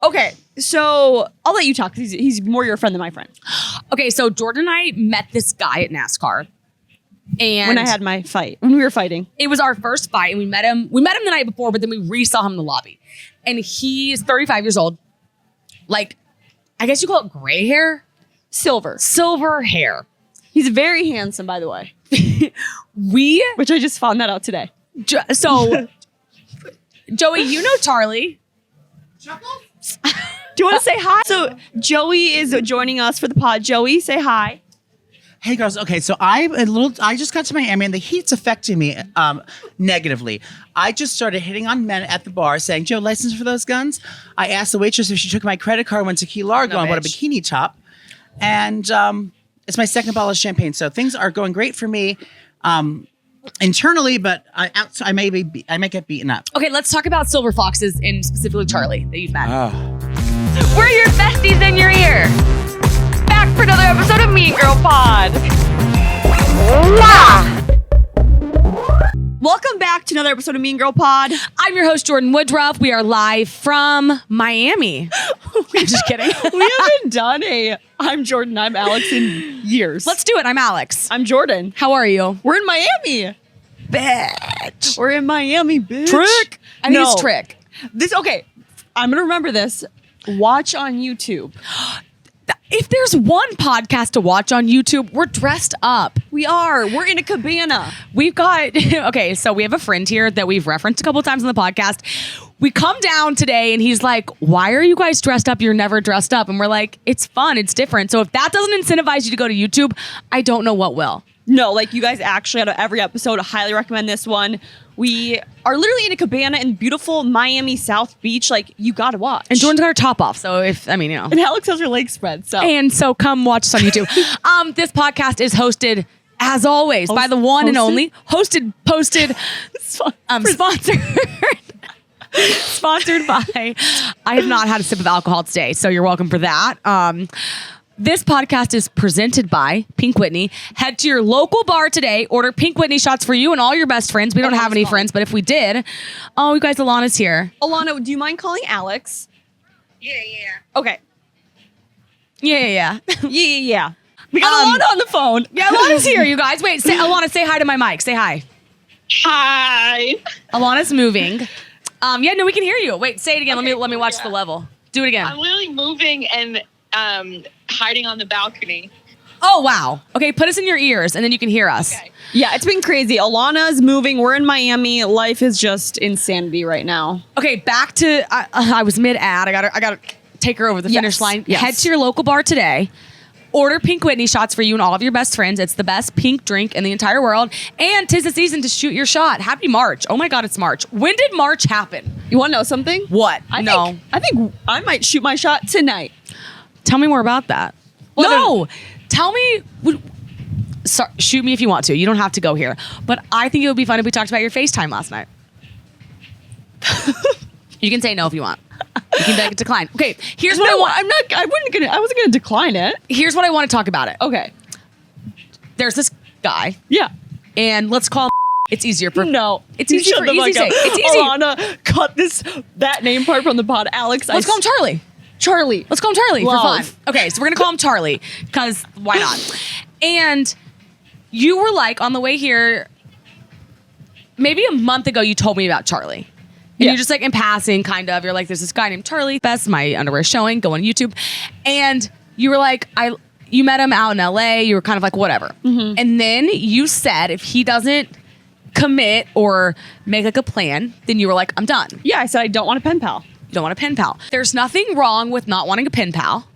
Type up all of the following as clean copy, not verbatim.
Okay, so I'll let you talk. He's more your friend than my friend. Okay, so Jordan and I met this guy at NASCAR. And when I had my fight, when we were fighting. It was our first fight, and we met him. We met him the night before, but then we re-saw him in the lobby. And he's 35 years old. Like, I guess you call it gray hair? Silver hair. He's very handsome, by the way. Which I just found that out today. So, Joey, you know Charlie. Do you want to say hi? So, Joey is joining us for the pod. Joey, say hi. Hey girls, okay, so I just got to Miami and the heat's affecting me negatively. I just started hitting on men at the bar saying, "Do you have a license for those guns?" I asked the waitress if she took my credit card, went to Key Largo and bought a bikini top. And it's my second bottle of champagne. So things are going great for me internally, but I may get beaten up. Okay, let's talk about Silver Foxes and specifically Charlie that you've met. We're your besties in your ear. Back for another episode of Mean Girl Pod. Welcome back to another episode of Mean Girl Pod. I'm your host, Jordan Woodruff. We are live from Miami. I'm just kidding. We haven't done I'm Jordan, I'm Alex in years. Let's do it. I'm Alex. I'm Jordan. How are you? We're in Miami. Bitch. We're in Miami, bitch. Trick. I think it's Trick. Okay, I'm going to remember this. Watch on YouTube. If there's one podcast to watch on YouTube, we're dressed up. We are. We're in a cabana. We've got, okay, so we have a friend here that we've referenced a couple times on the podcast. We come down today and he's like, "Why are you guys dressed up? You're never dressed up." And we're like, "It's fun. It's different." So if that doesn't incentivize you to go to YouTube, I don't know what will. No, like you guys actually out of every episode, I highly recommend this one. We are literally in a cabana in beautiful Miami South Beach. Like, you got to watch. And Jordan's got her top off. So And Alex has her legs spread. So come watch us on YouTube. This podcast is hosted, as always, by the one and only, posted, sponsored. Sponsored by, I have not had a sip of alcohol today. So you're welcome for that. This podcast is presented by Pink Whitney. Head to your local bar today. Order Pink Whitney Shots for you and all your best friends. We don't have any friends, but if we did, you guys, Alana's here. Alana, do you mind calling Alex? Yeah. Okay. Yeah. Yeah. We got Alana on the phone. Yeah, Alana's here, you guys. Wait, Alana, say hi to my mic. Say hi. Hi. Alana's moving. We can hear you. Wait, say it again. Okay, let me watch the level. Do it again. I'm literally moving and hiding on the balcony. Oh, wow. Okay, put us in your ears and then you can hear us. Okay. Yeah, it's been crazy. Alana's moving. We're in Miami. Life is just insanity right now. Okay, back to, I was mid-ad. I gotta take her over the finish line. Yes. Head to your local bar today. Order Pink Whitney Shots for you and all of your best friends. It's the best pink drink in the entire world. And 'tis the season to shoot your shot. Happy March. Oh my God, it's March. When did March happen? You want to know something? What? I think I might shoot my shot tonight. Tell me more about that. Well, Tell me. Shoot me if you want to. You don't have to go here. But I think it would be fun if we talked about your FaceTime last night. You can say no if you want. You can beg decline. Okay, here's what I want. I wasn't gonna decline it. Here's what I want to talk about it. Okay. There's this guy. Yeah. And let's call him. It's easier for. No. It's easy for easy to say. It's easy. Alana, cut that name part from the pod. Alex, Let's call him Charlie. Charlie. Let's call him Charlie Love. for fun. Okay, so we're gonna call him Charlie because why not? And you were like on the way here, maybe a month ago. You told me about Charlie. And you're just like in passing, kind of. You're like, there's this guy named Charlie. Best, my underwear showing. Go on YouTube. And you were like, you met him out in LA. You were kind of like, whatever. Mm-hmm. And then you said if he doesn't commit or make like a plan, then you were like, I'm done. Yeah, I said I don't want a pen pal. You don't want a pen pal. There's nothing wrong with not wanting a pen pal.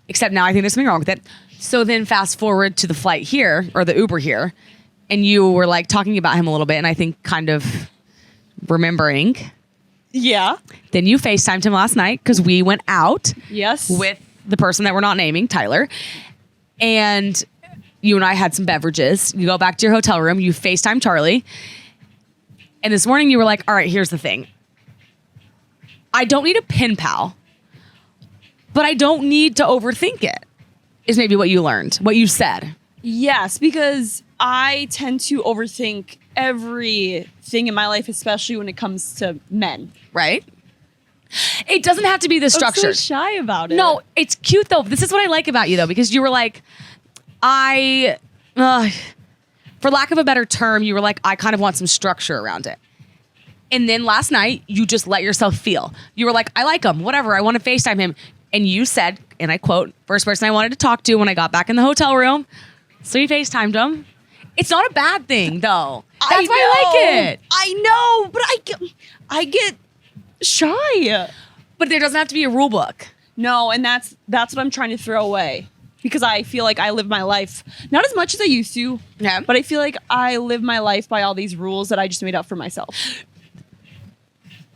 Except now I think there's something wrong with it. So then fast forward to the flight here, or the Uber here, and you were like talking about him a little bit, and I think kind of remembering. Yeah. Then you FaceTimed him last night because we went out. Yes. With the person that we're not naming, Tyler. And you and I had some beverages. You go back to your hotel room. You FaceTime Charlie. And this morning you were like, all right, here's the thing. I don't need a pen pal, but I don't need to overthink it, is maybe what you learned, what you said. Yes, because I tend to overthink everything in my life, especially when it comes to men. Right? It doesn't have to be this structured. I'm so shy about it. No, it's cute though. This is what I like about you though, because you were like, for lack of a better term, you were like, I kind of want some structure around it. And then last night, you just let yourself feel. You were like, I like him, whatever. I want to FaceTime him. And you said, and I quote, first person I wanted to talk to when I got back in the hotel room. So you FaceTimed him. It's not a bad thing though. That's why I like it. I know, but I get shy. But there doesn't have to be a rule book. No, and that's what I'm trying to throw away. Because I feel like I live my life, not as much as I used to, Yeah. but I feel like I live my life by all these rules that I just made up for myself.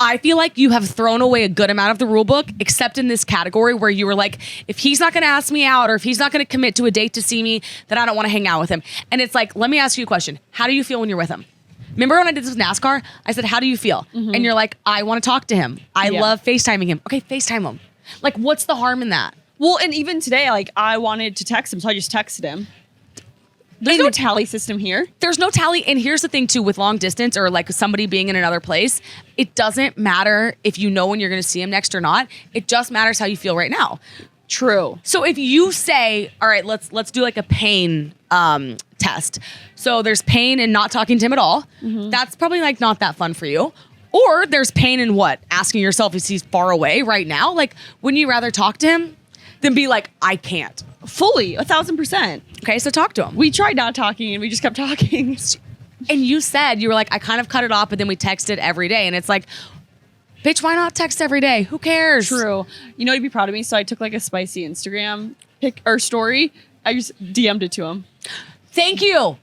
I feel like you have thrown away a good amount of the rule book, except in this category where you were like, if he's not going to ask me out or if he's not going to commit to a date to see me, then I don't want to hang out with him. And it's like, let me ask you a question. How do you feel when you're with him? Remember when I did this with NASCAR? I said, how do you feel? Mm-hmm. And you're like, I want to talk to him. I Yeah. love FaceTiming him. Okay, FaceTime him. Like, what's the harm in that? Well, and even today, like, I wanted to text him, so I just texted him. There's no tally system here. There's no tally. And here's the thing too, with long distance or like somebody being in another place, it doesn't matter if you know when you're going to see him next or not. It just matters how you feel right now. True. So if you say, all right, let's do like a pain test. So there's pain in not talking to him at all. Mm-hmm. That's probably like not that fun for you. Or there's pain in what? Asking yourself if he's far away right now. Like, wouldn't you rather talk to him than be like, I can't? Fully, 1,000%. Okay, so talk to him. We tried not talking and we just kept talking. And you said, you were like, I kind of cut it off, but then we texted every day. And it's like, bitch, why not text every day? Who cares? True. You know, to be proud of me, so I took like a spicy Instagram pic or story. I just DM'd it to him. Thank you.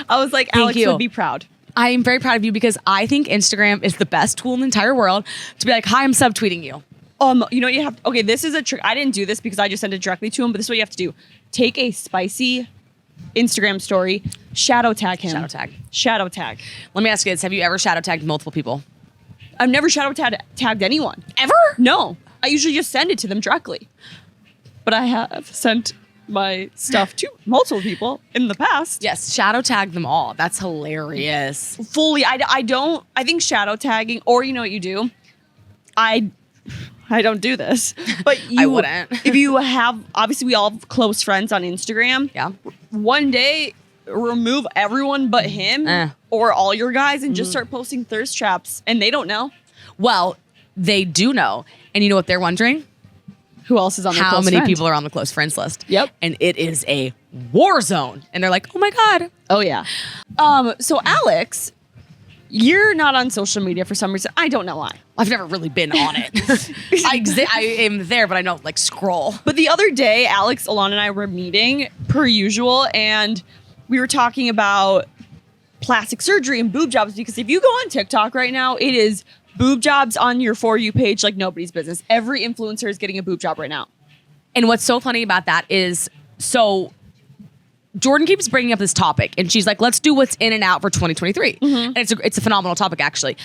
I was like, Alex you. would be proud. I am very proud of you because I think Instagram is the best tool in the entire world to be like, hi, I'm subtweeting you. You know what you have? Okay, this is a trick. I didn't do this because I just sent it directly to him, but this is what you have to do. Take a spicy Instagram story, shadow tag him. Shadow tag. Shadow tag. Let me ask you this. Have you ever shadow tagged multiple people? I've never shadow tagged anyone. Ever? No. I usually just send it to them directly. But I have sent my stuff to multiple people in the past. Yes, shadow tag them all. That's hilarious. Fully. I think shadow tagging, or you know what you do? I don't do this, but you I wouldn't. If you have, obviously we all have close friends on Instagram. Yeah. One day, remove everyone but him or all your guys and just start posting thirst traps, and they don't know. Well, they do know. And you know what they're wondering? Who else is on their How close many friend? people are on the close friends list? Yep. And it is a war zone. And they're like, oh my God. Oh yeah. So Alex, you're not on social media for some reason. I don't know why. I've never really been on it. I am there, but I don't like scroll. But the other day, Alex, Alana, and I were meeting per usual, and we were talking about plastic surgery and boob jobs, because if you go on TikTok right now, it is boob jobs on your For You page like nobody's business. Every influencer is getting a boob job right now. And what's so funny about that is, so Jordan keeps bringing up this topic, and she's like, let's do what's in and out for 2023. And it's a phenomenal topic, actually.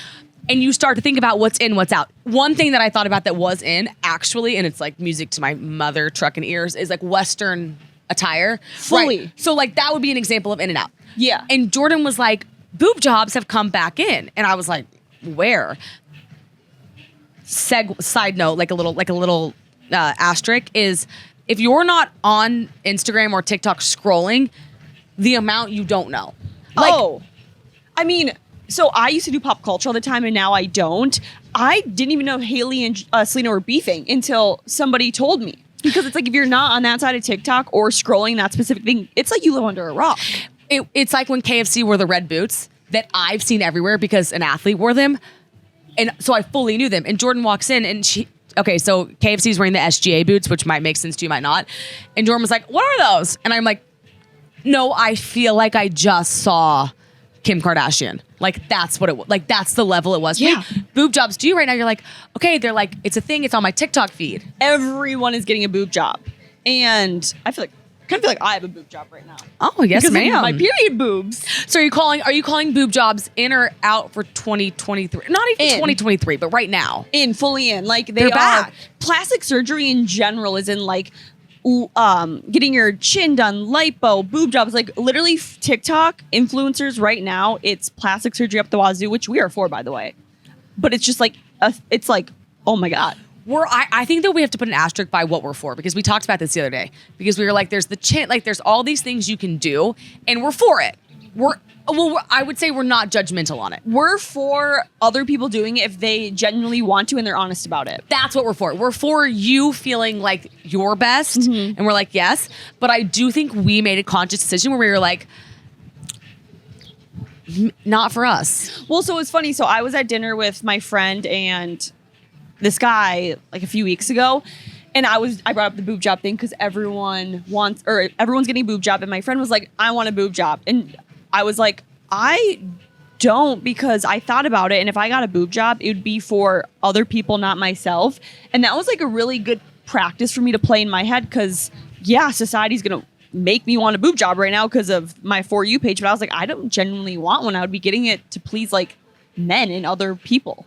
And you start to think about what's in, what's out. One thing that I thought about that was in, actually, and it's like music to my mother trucking ears, is like Western attire. Fully. Right. So like that would be an example of in and out. Yeah. And Jordan was like, boob jobs have come back in. And I was like, where? Side note, like a little asterisk is, if you're not on Instagram or TikTok scrolling, the amount you don't know. Like, I mean, so I used to do pop culture all the time, and now I don't. I didn't even know Haley and Selena were beefing until somebody told me. Because it's like, if you're not on that side of TikTok or scrolling that specific thing, it's like you live under a rock. it's like when KFC wore the red boots that I've seen everywhere because an athlete wore them. And so I fully knew them. And Jordan walks in and so KFC's wearing the SGA boots, which might make sense to you, might not. And Jordan was like, what are those? And I'm like, no, I feel like I just saw Kim Kardashian. Like, that's what it was. Like, that's the level it was. Yeah. Boob jobs do you right now. You're like, okay, they're like, it's a thing. It's on my TikTok feed. Everyone is getting a boob job. And I kind of feel like I have a boob job right now. Oh, yes, Because of ma'am. my period boobs. So are you calling boob jobs in or out for 2023? Not even In. 2023, but right now. Fully in. Like, They're are. back. Plastic surgery in general is in, like, getting your chin done, lipo, boob jobs. Like, literally TikTok influencers right now, it's plastic surgery up the wazoo, which we are for, by the way. But it's just like, it's like Oh my God. I think that we have to put an asterisk by what we're for, because we talked about this the other day, because we were like, there's the chin, like there's all these things you can do and we're for it. I would say we're not judgmental on it. We're for other people doing it if they genuinely want to and they're honest about it. That's what we're for. We're for you feeling like your best. And we're like, yes. But I do think we made a conscious decision where we were like, not for us. Well, so it's funny. So I was at dinner with my friend and this guy like a few weeks ago. And I brought up the boob job thing because everyone's getting a boob job. And my friend was like, I want a boob job. And I was like, I don't, because I thought about it. And if I got a boob job, it would be for other people, not myself. And that was like a really good practice for me to play in my head because, yeah, society's going to make me want a boob job right now because of my For You page. But I was like, I don't genuinely want one. I would be getting it to please like men and other people.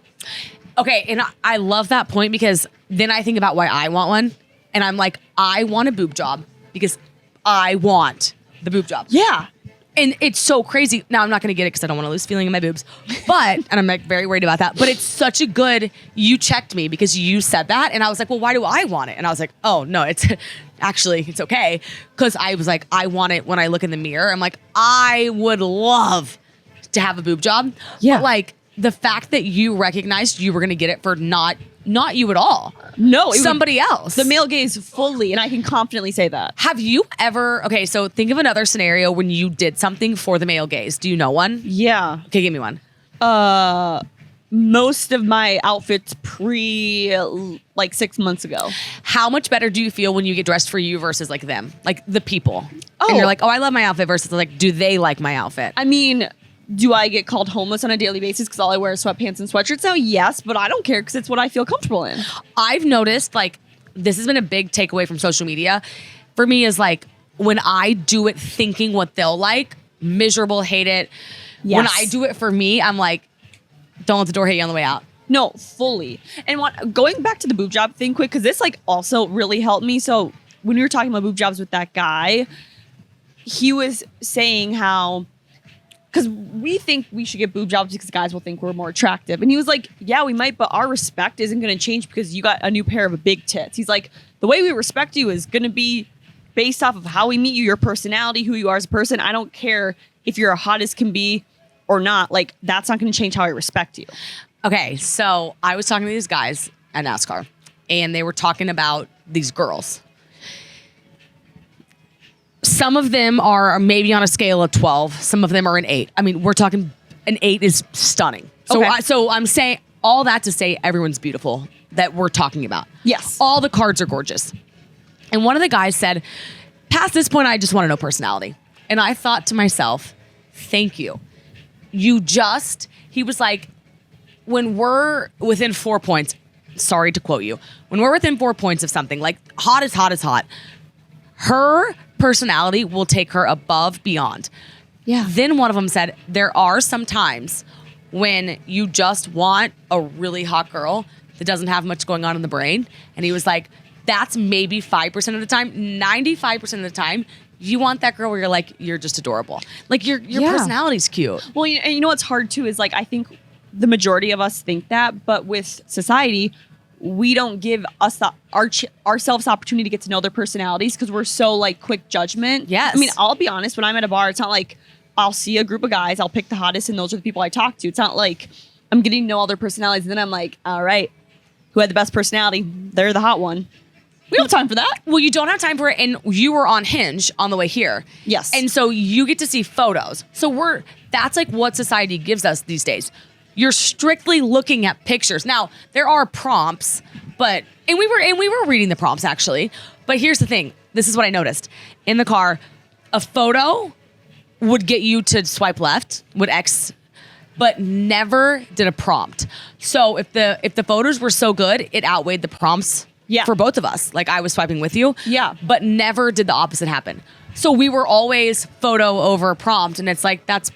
Okay, and I love that point because then I think about why I want one. And I'm like, I want a boob job because I want the boob job. Yeah. And it's so crazy. Now, I'm not going to get it because I don't want to lose feeling in my boobs. But, and I'm like very worried about that. But it's such a good, you checked me because you said that. And I was like, well, why do I want it? And I was like, oh, no, it's okay. Because I was like, I want it when I look in the mirror. I'm like, I would love to have a boob job. Yeah. But like the fact that you recognized you were going to get it for not you at all. No, somebody else. The male gaze fully, and I can confidently say that. Have you ever, okay, so think of another scenario when you did something for the male gaze. Do you know one? Yeah. Okay, give me one. Most of my outfits like 6 months ago. How much better do you feel when you get dressed for you versus like them? Like the people. Oh. And you're like, oh, I love my outfit versus like, do they like my outfit? I mean, do I get called homeless on a daily basis because all I wear is sweatpants and sweatshirts now? Yes, but I don't care because it's what I feel comfortable in. I've noticed like this has been a big takeaway from social media for me is like when I do it thinking what they'll like, miserable, hate it. Yes. When I do it for me, I'm like, don't let the door hit you on the way out. No, fully. And going back to the boob job thing quick, because this like also really helped me. So when we were talking about boob jobs with that guy, he was saying how, because we think we should get boob jobs because guys will think we're more attractive. And he was like, yeah, we might, but our respect isn't going to change because you got a new pair of big tits. He's like, the way we respect you is going to be based off of how we meet you, your personality, who you are as a person. I don't care if you're hot as can be or not. Like, that's not going to change how I respect you. Okay, so I was talking to these guys at NASCAR, and they were talking about these girls. Some of them are maybe on a scale of 12. Some of them are an 8. I mean, we're talking an 8 is stunning. So, Okay. so I'm saying all that to say everyone's beautiful that we're talking about. Yes. All the cards are gorgeous. And one of the guys said, past this point, I just want to know personality. And I thought to myself, thank you. He was like, when we're within 4 points, sorry to quote you, when we're within 4 points of something, like hot is hot is hot, her personality will take her above, beyond. Yeah. Then one of them said, there are some times when you just want a really hot girl that doesn't have much going on in the brain. And he was like, that's maybe 5% of the time. 95% of the time, you want that girl where you're like, you're just adorable. Like your personality's cute. Well, and you know what's hard too is like, I think the majority of us think that, but with society, we don't give us ourselves opportunity to get to know their personalities because we're so like quick judgment. Yes. I mean, I'll be honest, when I'm at a bar, it's not like I'll see a group of guys, I'll pick the hottest and those are the people I talk to. It's not like I'm getting to know all their personalities and then I'm like, all right, who had the best personality? They're the hot one. We don't have time for that. Well, you don't have time for it, and you were on Hinge on the way here. Yes. And so you get to see photos. So that's like what society gives us these days. You're strictly looking at pictures. Now, there are prompts, and we were reading the prompts actually. But here's the thing. This is what I noticed. In the car, a photo would get you to swipe left, would X, but never did a prompt. So if the photos were so good, it outweighed the prompts. Yeah. For both of us. Like I was swiping with you. Yeah. But never did the opposite happen. So we were always photo over prompt. And it's like, that's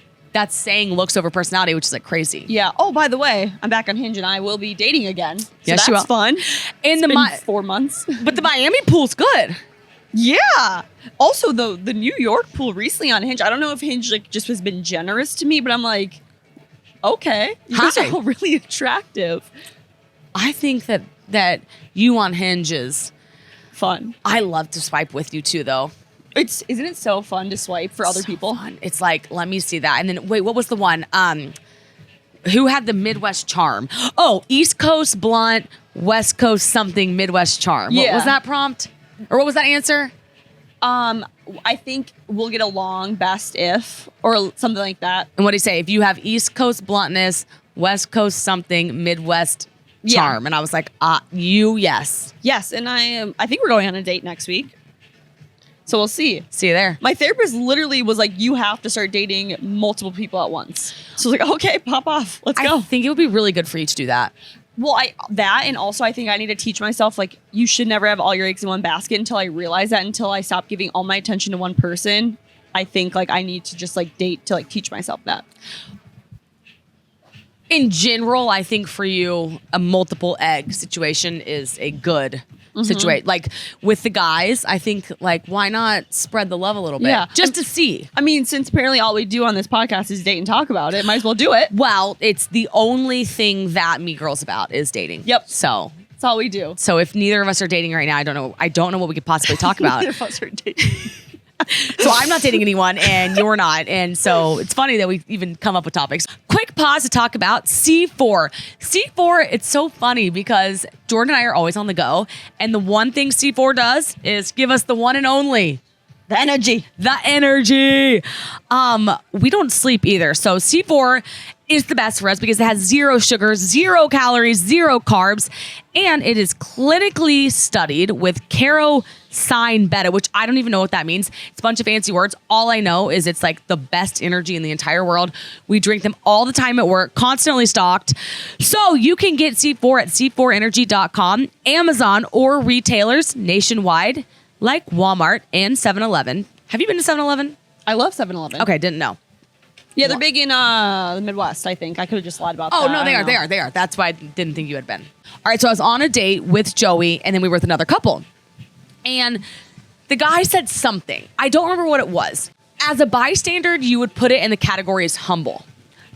saying looks over personality, which is like crazy. Yeah. Oh, by the way, I'm back on Hinge and I will be dating again. So Yes, that's you will. fun. In It's the been 4 months. But the Miami pool's good. Yeah. Also, the New York pool recently on Hinge, I don't know if Hinge like just has been generous to me, but I'm like, okay, you guys Hi. are all really attractive. I think that you on Hinge is Fun. I love to swipe with you too, though. Isn't it so fun to swipe for other people? Fun. It's like, let me see that. And then wait, what was the one? Who had the Midwest charm? Oh, East Coast blunt, West Coast something, Midwest charm. What Yeah. was that prompt? Or what was that answer? I think we'll get along best if, or something like that. And what did he say? If you have East Coast bluntness, West Coast something, Midwest Yeah. charm. And I was like, yes. Yes, and I think we're going on a date next week. So we'll see. See you there. My therapist literally was like, you have to start dating multiple people at once. So I was like, okay, pop off. Let's I go. think it would be really good for you to do that. Well, and also I think I need to teach myself, like, you should never have all your eggs in one basket until I realize that, until I stop giving all my attention to one person. I think like I need to just like date to like teach myself that. In general, I think for you, a multiple egg situation is a good situation. Like with the guys, I think like why not spread the love a little bit? Yeah. Just to see. I mean, since apparently all we do on this podcast is date and talk about it, might as well do it. Well, it's the only thing that Meet Girl's about is dating. Yep. So That's all we do. if neither of us are dating right now, I don't know what we could possibly talk about. Neither of us are dating. So I'm not dating anyone and you're not. And so it's funny that we even come up with topics. Quick pause to talk about C4. C4, it's so funny because Jordan and I are always on the go. And the one thing C4 does is give us the one and only. The energy. The energy. We don't sleep either. So C4 is the best for us because it has 0 sugars, 0 calories, 0 carbs, and it is clinically studied with kerosine beta, which I don't even know what that means. It's a bunch of fancy words. All I know is it's like the best energy in the entire world. We drink them all the time at work, constantly stocked. So you can get C4 at c4energy.com, Amazon, or retailers nationwide like Walmart and 7-Eleven. Have you been to 7-Eleven? I love 7-Eleven. Okay, didn't know. Yeah, they're big in the Midwest, I think. I could have just lied about that. Oh, no, I they don't know. are. That's why I didn't think you had been. All right, so I was on a date with Joey, and then we were with another couple. And the guy said something. I don't remember what it was. As a bystander, you would put it in the category as humble.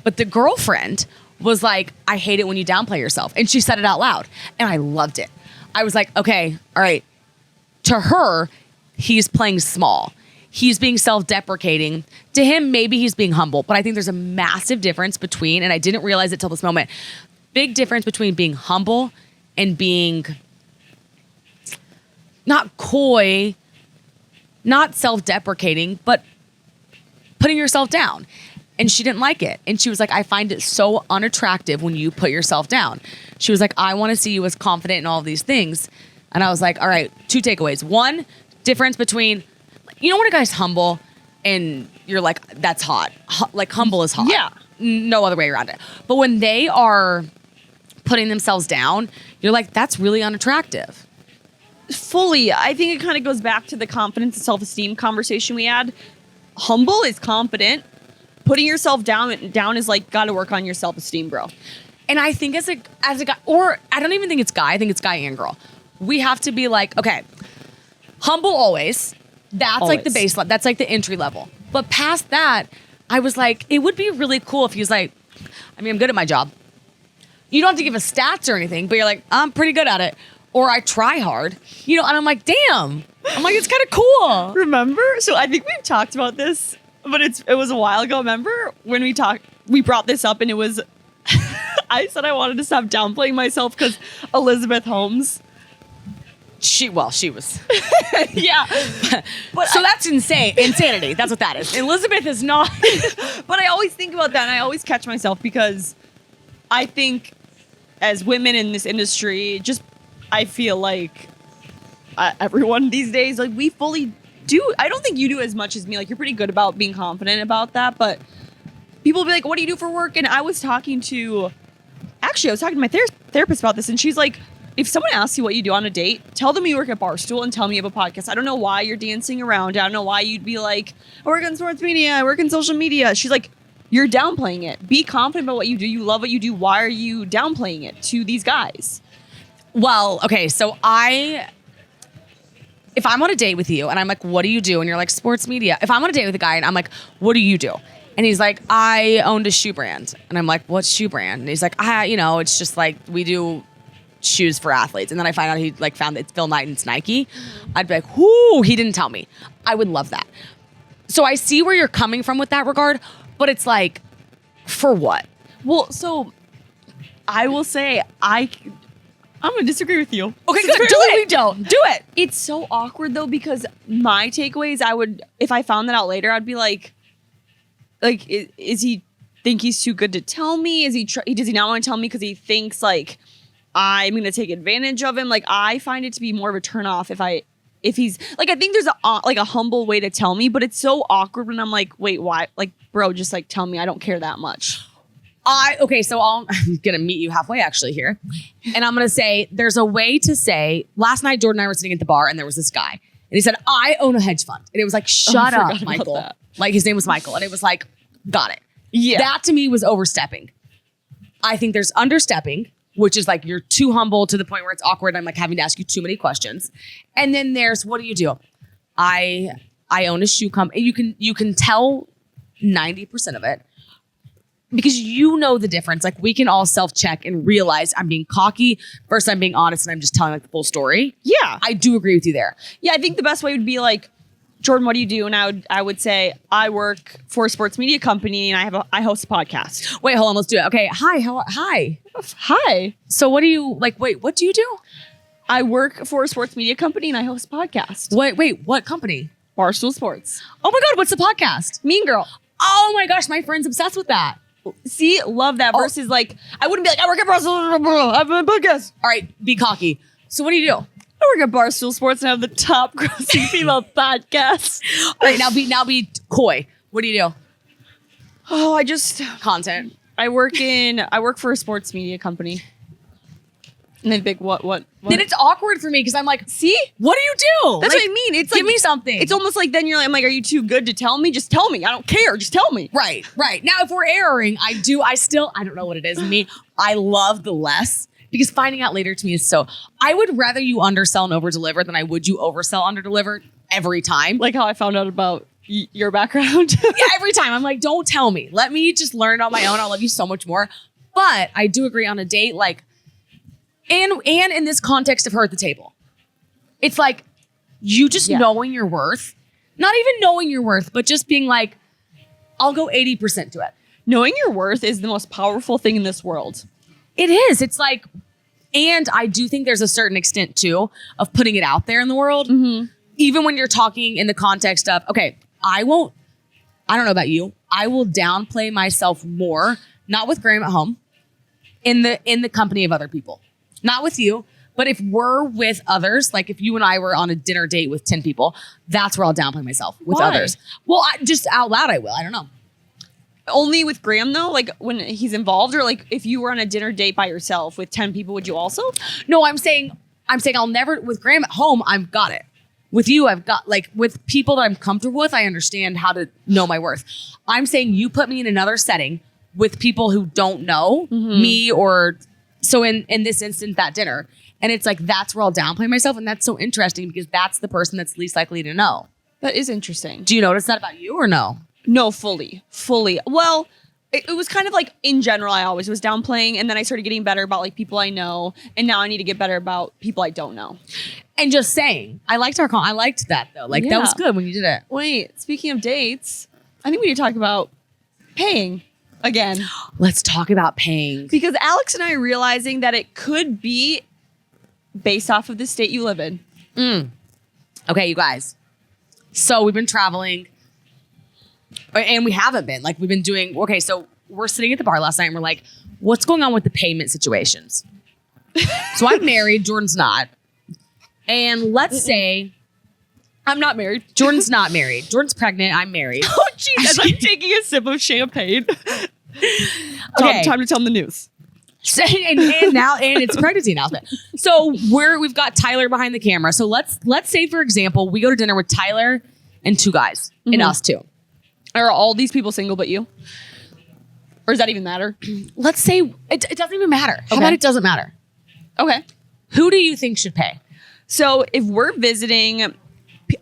But the girlfriend was like, I hate it when you downplay yourself. And she said it out loud. And I loved it. I was like, okay, all right. To her, he's playing small. He's being self-deprecating. To him, maybe he's being humble. But I think there's a massive difference between, and I didn't realize it till this moment, big difference between being humble and being not coy, not self-deprecating, but putting yourself down. And she didn't like it. And she was like, I find it so unattractive when you put yourself down. She was like, I want to see you as confident in all of these things. And I was like, all right, 2 takeaways. One, difference between, you know when a guy's humble and you're like, that's hot. Like humble is hot. Yeah. No other way around it. But when they are putting themselves down, you're like, that's really unattractive. Fully. I think it kind of goes back to the confidence and self-esteem conversation we had. Humble is confident. Putting yourself down is like, got to work on your self-esteem, bro. And I think as a guy, or I don't even think it's guy, I think it's guy and girl. We have to be like, okay, humble always. That's like the baseline. That's like the entry level. But past that, I was like, it would be really cool if he was like, I mean, I'm good at my job. You don't have to give us stats or anything, but you're like, I'm pretty good at it. Or I try hard, and I'm like, damn. I'm like, it's kind of cool. Remember? So I think we've talked about this, but it was a while ago. Remember when we brought this up and it was, I said I wanted to stop downplaying myself because Elizabeth Holmes. She was. Yeah. But so that's insanity. That's what that is. Elizabeth is not. But I always think about that and I always catch myself because I think as women in this industry, I feel like everyone these days, like we fully do. I don't think you do as much as me. Like you're pretty good about being confident about that. But people will be like, what do you do for work? And I was talking to my therapist about this and she's like, if someone asks you what you do on a date, tell them you work at Barstool and tell me you have a podcast. I don't know why you're dancing around. I don't know why you'd be like, I work in sports media. I work in social media. She's like, you're downplaying it. Be confident about what you do. You love what you do. Why are you downplaying it to these guys? Well, okay, so if I'm on a date with you and I'm like, what do you do? And you're like, sports media. If I'm on a date with a guy and I'm like, what do you do? And he's like, I owned a shoe brand. And I'm like, what shoe brand? And he's like, it's just like we do shoes for athletes, and then I find out he like found that it's Phil Knight and it's Nike, I'd be like, whoo, he didn't tell me. I would love that. So I see where you're coming from with that regard, but it's like, for what? Well, so I will say I'm gonna disagree with you. Okay, good. Do it. Don't do it. It's so awkward though, because my takeaways, if I found that out later, I'd be like, is he think he's too good to tell me? Does he not want to tell me because he thinks like I'm gonna take advantage of him? Like, I find it to be more of a turnoff if he's like, I think there's a humble way to tell me, but it's so awkward when I'm like, wait, why? Like, bro, just like tell me. I don't care that much. So I'm gonna meet you halfway actually here, and I'm gonna say there's a way to say. Last night, Jordan and I were sitting at the bar, and there was this guy, and he said, "I own a hedge fund," and it was like, "Shut up, Michael." That. Like his name was Michael, and it was like, "Got it." Yeah, that to me was overstepping. I think there's understepping, which is like you're too humble to the point where it's awkward. I'm like having to ask you too many questions, and then there's what do? I own a shoe company. You can tell 90% of it. Because you know the difference. Like, we can all self-check and realize I'm being cocky versus I'm being honest and I'm just telling like the full story. Yeah. I do agree with you there. Yeah, I think the best way would be like, Jordan, what do you do? And I would say, I work for a sports media company and I host a podcast. Wait, hold on. Let's do it. Okay. Hi. Hi. Hi. So what do you like? Wait, what do you do? I work for a sports media company and I host a podcast. Wait, what company? Barstool Sports. Oh my God. What's the podcast? Mean Girl. Oh my gosh. My friend's obsessed with that. See, love that versus like, I wouldn't be like, I work at Barstool, I have a podcast. All right. Be cocky. So what do you do? I work at Barstool Sports and have the top grossing female podcast. All right. Now be coy. What do you do? Oh, I just content. I work for a sports media company. And then big what? Then it's awkward for me because I'm like, see, what do you do? That's like, what I mean. It's give like, me something. It's almost like then you're like, I'm like, are you too good to tell me? Just tell me. I don't care. Just tell me. Right. Now, if we're erroring, I don't know what it is in me. I love the less because finding out later to me is so, I would rather you undersell and overdeliver than I would you oversell, underdeliver every time. Like how I found out about your background. Yeah, every time. I'm like, don't tell me. Let me just learn on my own. I'll love you so much more. But I do agree on a date, like, and in this context of her at the table, it's like you just knowing your worth, not even knowing your worth, but just being like, I'll go 80% to it. Knowing your worth is the most powerful thing in this world. It is. It's like, and I do think there's a certain extent too of putting it out there in the world, even when you're talking in the context of, okay, I don't know about you. I will downplay myself more, not with Graham at home, in the company of other people. Not with you, but if we're with others, like if you and I were on a dinner date with 10 people, that's where I'll downplay myself with others. Well, just out loud, I will. I don't know. Only with Graham though, like when he's involved, or like if you were on a dinner date by yourself with 10 people, would you also? No, I'm saying I'll never, with Graham at home, I've got it. With you, I've got, like, with people that I'm comfortable with, I understand how to know my worth. I'm saying you put me in another setting with people who don't know me or... So in this instance, that dinner, and it's like, that's where I'll downplay myself. And that's so interesting because that's the person that's least likely to know. That is interesting. Do you notice that about you or no? No, fully. Well, it was kind of like in general, I always was downplaying. And then I started getting better about like people I know. And now I need to get better about people I don't know. And just saying, I liked that though. Like that was good when you did it. Wait, speaking of dates, I think we need to talk about paying. Again, let's talk about paying. Because Alex and I are realizing that it could be based off of the state you live in. Okay, you guys. So we've been traveling and we haven't been. Like we've been doing, okay, so we're sitting at the bar last night and we're like, what's going on with the payment situations? So I'm married, Jordan's not. And let's say... I'm not married. Jordan's not married. Jordan's pregnant. I'm married. Oh, jeez. I'm taking a sip of champagne. Okay. Time to tell them the news. So, and it's a pregnancy announcement. So we've got Tyler behind the camera. So let's say, for example, we go to dinner with Tyler and 2 guys and us 2. Are all these people single but you? Or does that even matter? Let's say it doesn't even matter. How about it doesn't matter? Okay. Who do you think should pay? So if we're visiting...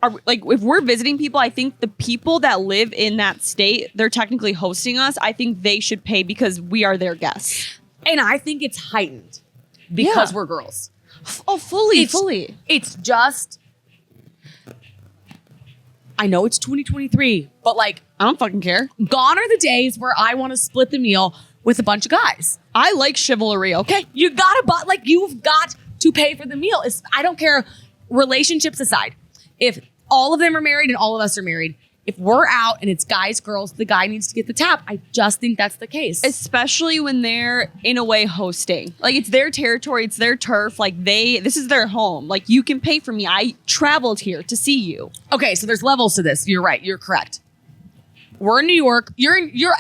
if we're visiting people, I think the people that live in that state, they're technically hosting us. I think they should pay because we are their guests. And I think it's heightened because Yeah. we're girls. Fully. It's just, I know it's 2023, but like, I don't fucking care. gone are the days where I want to split the meal with a bunch of guys. I like chivalry, okay? You gotta, but like, you've got to pay for the meal. I don't care, relationships aside. If all of them are married and all of us are married, if we're out and it's guys, girls, the guy needs to get the tab. I just think that's the case. Especially when they're in a way hosting. Like it's their territory, it's their turf. Like this is their home. Like you can pay for me. I traveled here to see you. Okay, so there's levels to this. You're right. You're correct. We're in New York.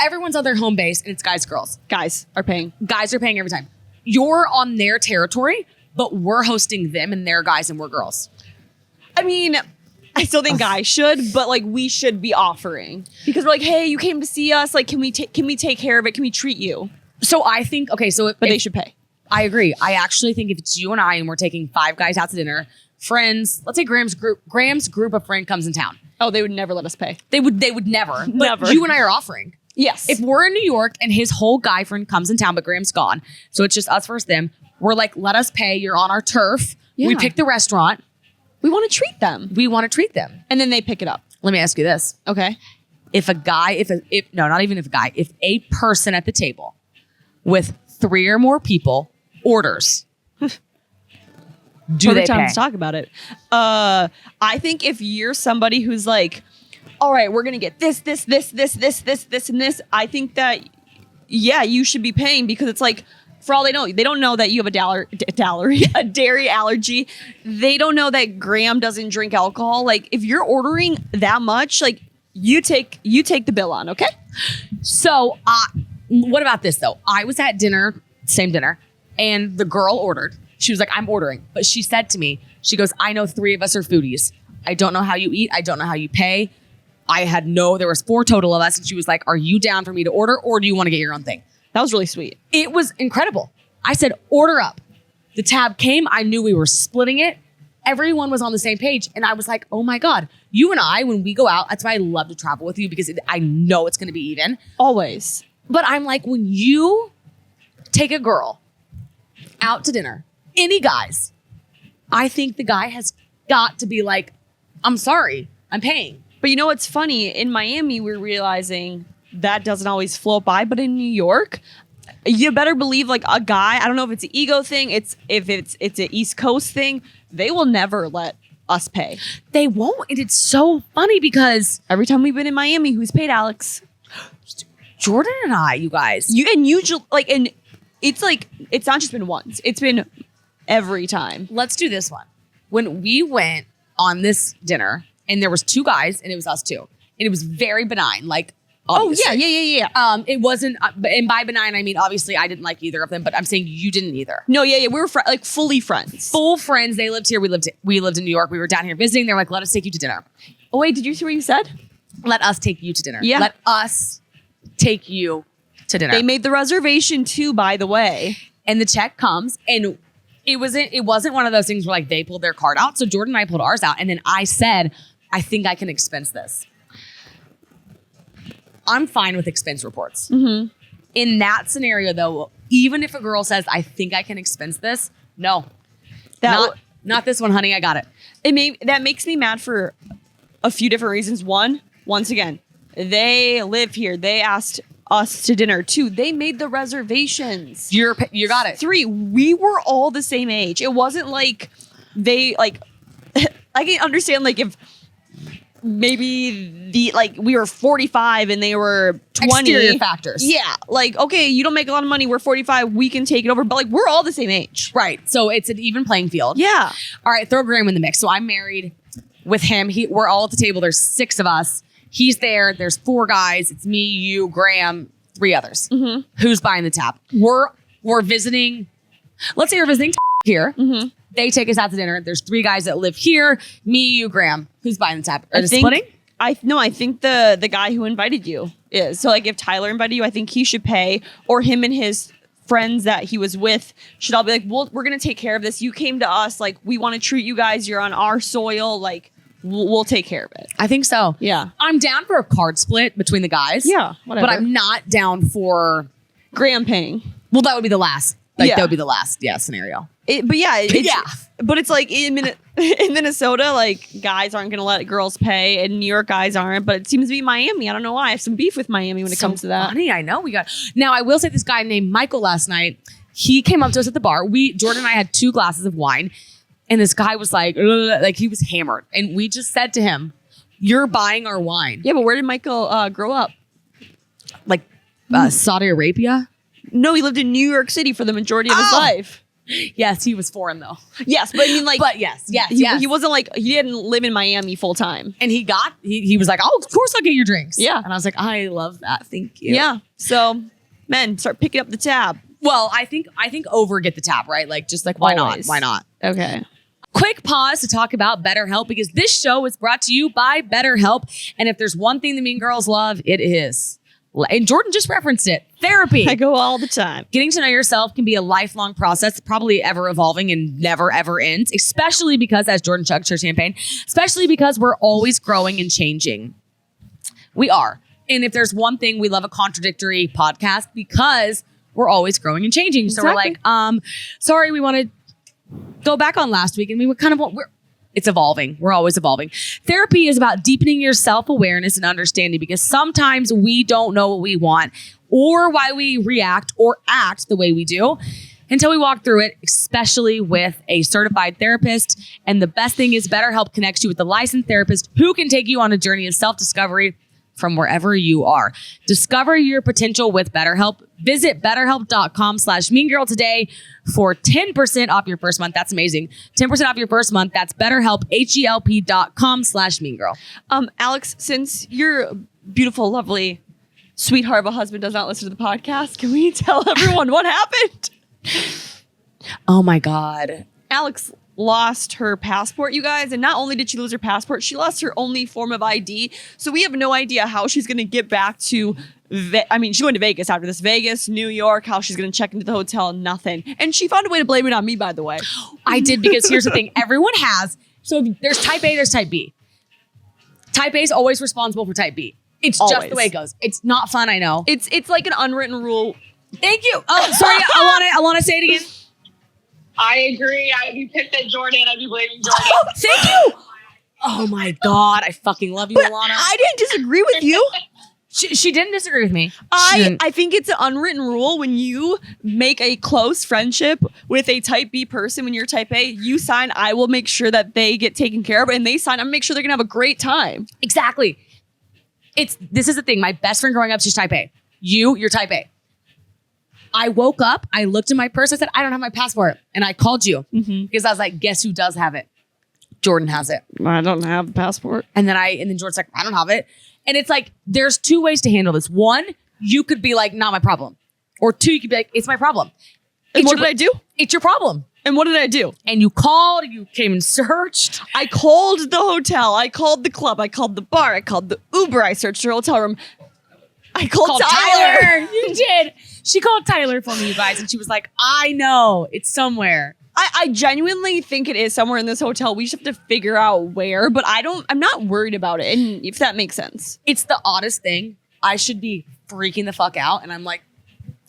Everyone's on their home base, and it's guys, girls. Guys are paying. Guys are paying every time. You're on their territory, but we're hosting them, and they're guys, and we're girls. I mean, I still think guys should, but like we should be offering because we're like, hey, you came to see us. Like, can we take care of it? Can we treat you? So I think but they should pay. I agree. I actually think if it's you and I, and we're taking 5 guys out to dinner, friends, let's say Graham's group of friend comes in town. Oh, they would never let us pay. They would never. But Never. you and I are offering. Yes. If we're in New York and his whole guy friend comes in town, but Graham's gone, so it's just us versus them, we're like, let us pay. You're on our turf. Yeah. We pick the restaurant. we want to treat them, We want to treat them. and then they pick it up. Let me ask you this. Okay. If a person at the table with 3 or more people orders, do Perfect they time pay? to talk about it. I think if you're somebody who's like, all right, we're gonna get this, and this. I think that you should be paying because it's like, for all they don't know that you have a dairy allergy. They don't know that Graham doesn't drink alcohol. Like if you're ordering that much, like you take the bill on, okay? So, what about this though? I was at dinner, same dinner, and the girl ordered. She was like, I'm ordering. But she said to me, she goes, I know 3 of us are foodies. I don't know how you eat. I don't know how you pay. There was 4 total of us. And she was like, are you down for me to order or do you want to get your own thing? That was really sweet. It was incredible. I said, order up. The tab came. I knew we were splitting it. Everyone was on the same page. And I was like, oh my God, you and I, when we go out, that's why I love to travel with you because I know it's going to be even. Always. But I'm like, when you take a girl out to dinner, any guys, I think the guy has got to be like, I'm sorry, I'm paying. But you know what's funny? In Miami, we're realizing that doesn't always float by. But in New York, you better believe like a guy, I don't know if it's an ego thing, if it's an East Coast thing, they will never let us pay. They won't. And it's so funny because Every time we've been in Miami, who's paid Alex? Jordan and I, you guys. It's not just been once. It's been every time. Let's do this one. When we went on this dinner and there was 2 guys and it was us 2. And it was very benign. Like, obviously. Oh, yeah. It wasn't, and by benign, I mean, obviously I didn't like either of them, but I'm saying you didn't either. No, yeah. We were fully friends. Full friends. They lived here. We lived in New York. We were down here visiting. They're like, let us take you to dinner. Oh, wait, did you see what you said? Let us take you to dinner. Yeah. Let us take you to dinner. They made the reservation too, by the way. And the check comes and it wasn't one of those things where like they pulled their card out. So Jordan and I pulled ours out. And then I said, I think I can expense this. I'm fine with expense reports. Mm-hmm. In that scenario though, even if a girl says, I think I can expense this, no. Not this one, honey. I got it. That makes me mad for a few different reasons. One, once again, they live here. They asked us to dinner. 2, they made the reservations. You got it. 3, we were all the same age. It wasn't like they like. I can understand like if maybe we were 45 and they were 20. Exterior factors. Yeah, like okay, you don't make a lot of money. We're 45. We can take it over. But like we're all the same age. Right. So it's an even playing field. Yeah. All right. Throw Graham in the mix. So I'm married with him. We're all at the table. There's 6 of us. He's there. There's 4 guys. It's me, you, Graham, 3 others. Mm-hmm. Who's buying the tab? We're visiting. Let's say we're visiting here. Mm-hmm. They take us out to dinner. There's 3 guys that live here. Me, you, Graham. Who's buying the tab? Are they splitting? I think the guy who invited you is. So like if Tyler invited you, I think he should pay, or him and his friends that he was with should all be like, we're gonna take care of this. You came to us, like we want to treat you guys. You're on our soil, like we'll take care of it. I think so. Yeah. I'm down for a card split between the guys. Yeah, whatever. But I'm not down for Graham paying. Well, that would be the last. Like that would be the last scenario. But it's like in Minnesota, like guys aren't gonna let girls pay, and New York guys aren't. But it seems to be Miami. I don't know why. I have some beef with Miami when it comes to that. Funny, I know. Now I will say this guy named Michael last night. He came up to us at the bar. Jordan and I had 2 glasses of wine, and this guy was like he was hammered, and we just said to him, "You're buying our wine." Yeah, but where did Michael grow up? Like Saudi Arabia. No, he lived in New York City for the majority of his life. Yes, he was foreign though. Yes, but I mean, like, yes. He wasn't like he didn't live in Miami full time. And he was like, "Oh, of course I'll get your drinks." Yeah, and I was like, "I love that. Thank you." Yeah. So, men, start picking up the tab. Well, I think over get the tab, right? Like, just like why Always. not? Why not? Okay. Quick pause to talk about BetterHelp, because this show is brought to you by BetterHelp. And if there's one thing the mean girls love, it is, and Jordan just referenced it, therapy. I go all the time. Getting to know yourself can be a lifelong process, probably ever evolving and never ever ends, especially because, as Jordan chugs her champagne, especially because we're always growing and changing. We are. And if there's one thing, we love a contradictory podcast because we're always growing and changing. So we're like, sorry, we want to go back on last week, and we kind of it's evolving. We're always evolving. Therapy is about deepening your self-awareness and understanding, because sometimes we don't know what we want or why we react or act the way we do until we walk through it, especially with a certified therapist. And the best thing is BetterHelp connects you with a licensed therapist who can take you on a journey of self-discovery from wherever you are. Discover your potential with BetterHelp. Visit BetterHelp.com/meangirl today for 10% off your first month. That's amazing. 10% off your first month. That's BetterHelp, HELP.com/meangirl. Alex, since your beautiful, lovely sweetheart of a husband does not listen to the podcast, can we tell everyone what happened? Oh my God. Alex lost her passport, you guys. And not only did she lose her passport, she lost her only form of ID. So we have no idea how she's going to get back to, she's going to Vegas after this. Vegas, New York, how she's going to check into the hotel, nothing. And she found a way to blame it on me, by the way. I did, because here's the thing. Everyone has. So there's type A, there's type B. Type A is always responsible for type B. It's just the way it goes. It's not fun, I know. It's like an unwritten rule. Thank you. Oh, sorry. I want to say it again. I agree. I'd be pissed at Jordan. I'd be blaming Jordan. Thank you. Oh my God. I fucking love you, Alana. I didn't disagree with you. She didn't disagree with me. I think it's an unwritten rule when you make a close friendship with a type B person. When you're type A, you sign, I will make sure that they get taken care of, and they sign, I'm make sure they're gonna have a great time. Exactly. This is the thing. My best friend growing up, she's type A. You're type A. I woke up, I looked in my purse, I said, I don't have my passport. And I called you because I was like, guess who does have it? Jordan has it. I don't have a passport. And then Jordan's like, I don't have it. And it's like, there's 2 ways to handle this. 1, you could be like, not my problem. Or 2, you could be like, it's my problem. And what did I do? It's your problem. And what did I do? And you called, you came and searched. I called the hotel. I called the club. I called the bar. I called the Uber. I searched her hotel room. I called Tyler. You did. She called Tyler for me, you guys. And she was like, I know. It's somewhere. I genuinely think it is somewhere in this hotel. We just have to figure out where. But I'm not worried about it. And if that makes sense. It's the oddest thing. I should be freaking the fuck out. And I'm like,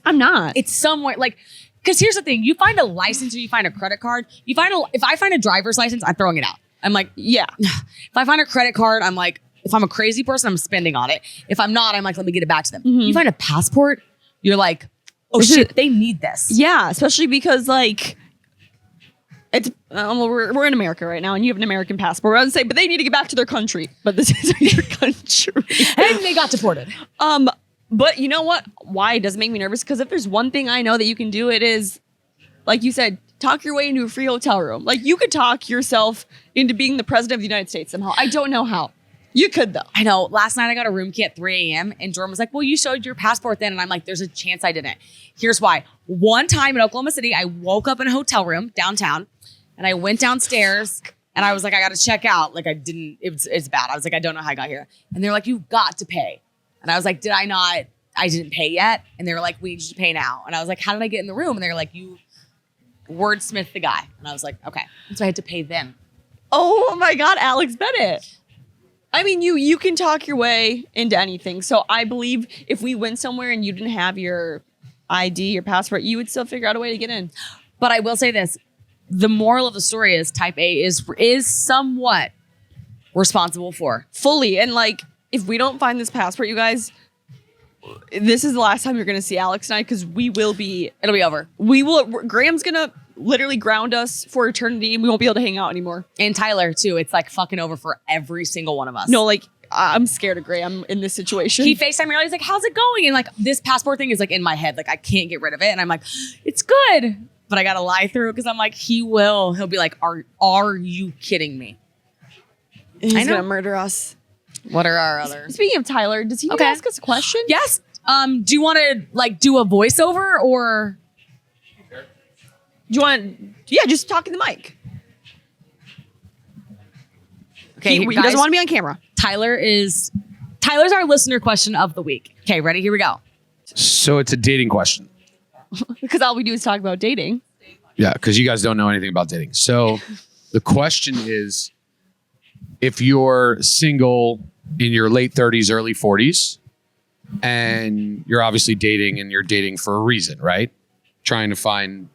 I'm not. It's somewhere. Like, because here's the thing. You find a license or you find a credit card. If I find a driver's license, I'm throwing it out. I'm like, yeah. If I find a credit card, I'm like, if I'm a crazy person, I'm spending on it. If I'm not, I'm like, let me get it back to them. You find a passport, you're like, oh shit, they need this. Yeah, especially because like it's we're in America right now, and you have an American passport. I would say, but they need to get back to their country. But this is your country, and they got deported. But you know what? Why it doesn't make me nervous? Because if there's one thing I know that you can do, it is, like you said, talk your way into a free hotel room. Like you could talk yourself into being the president of the United States somehow. I don't know how. You could, though. I know. Last night I got a room key at 3 a.m. and Jordan was like, well, you showed your passport then. And I'm like, there's a chance I didn't. Here's why. One time in Oklahoma City, I woke up in a hotel room downtown and I went downstairs and I was like, I got to check out. Like I didn't, it's bad. I was like, I don't know how I got here. And they're like, you've got to pay. And I was like, did I not? I didn't pay yet. And they were like, we need you to pay now. And I was like, how did I get in the room? And they were like, you wordsmith the guy. And I was like, okay. And so I had to pay them. Oh my God, Alex Bennett. I mean, you can talk your way into anything. So I believe if we went somewhere and you didn't have your ID, your passport, you would still figure out a way to get in. But I will say this. The moral of the story is type A is somewhat responsible for. Fully. And like, if we don't find this passport, you guys, this is the last time you're going to see Alex and I, because it'll be over. Graham's going to literally ground us for eternity and we won't be able to hang out anymore. And Tyler too. It's like fucking over for every single one of us. No, like, I'm scared of Graham in this situation. He FaceTimed me earlier. He's like, how's it going? And like, this passport thing is like in my head. Like, I can't get rid of it. And I'm like, it's good. But I got to lie through because I'm like, he'll be like, are you kidding me? He's I know. going to murder us. What are our other? Speaking of Tyler, does he need to ask us a question? Yes. Do you want to like do a voiceover or? Do you want to, yeah, just talk in the mic. Okay, He doesn't want to be on camera. Tyler's our listener question of the week. Okay, ready? Here we go. So it's a dating question. Because all we do is talk about dating. Yeah, because you guys don't know anything about dating. So the question is, if you're single in your late 30s, early 40s, and you're obviously dating and you're dating for a reason, right? Trying to find,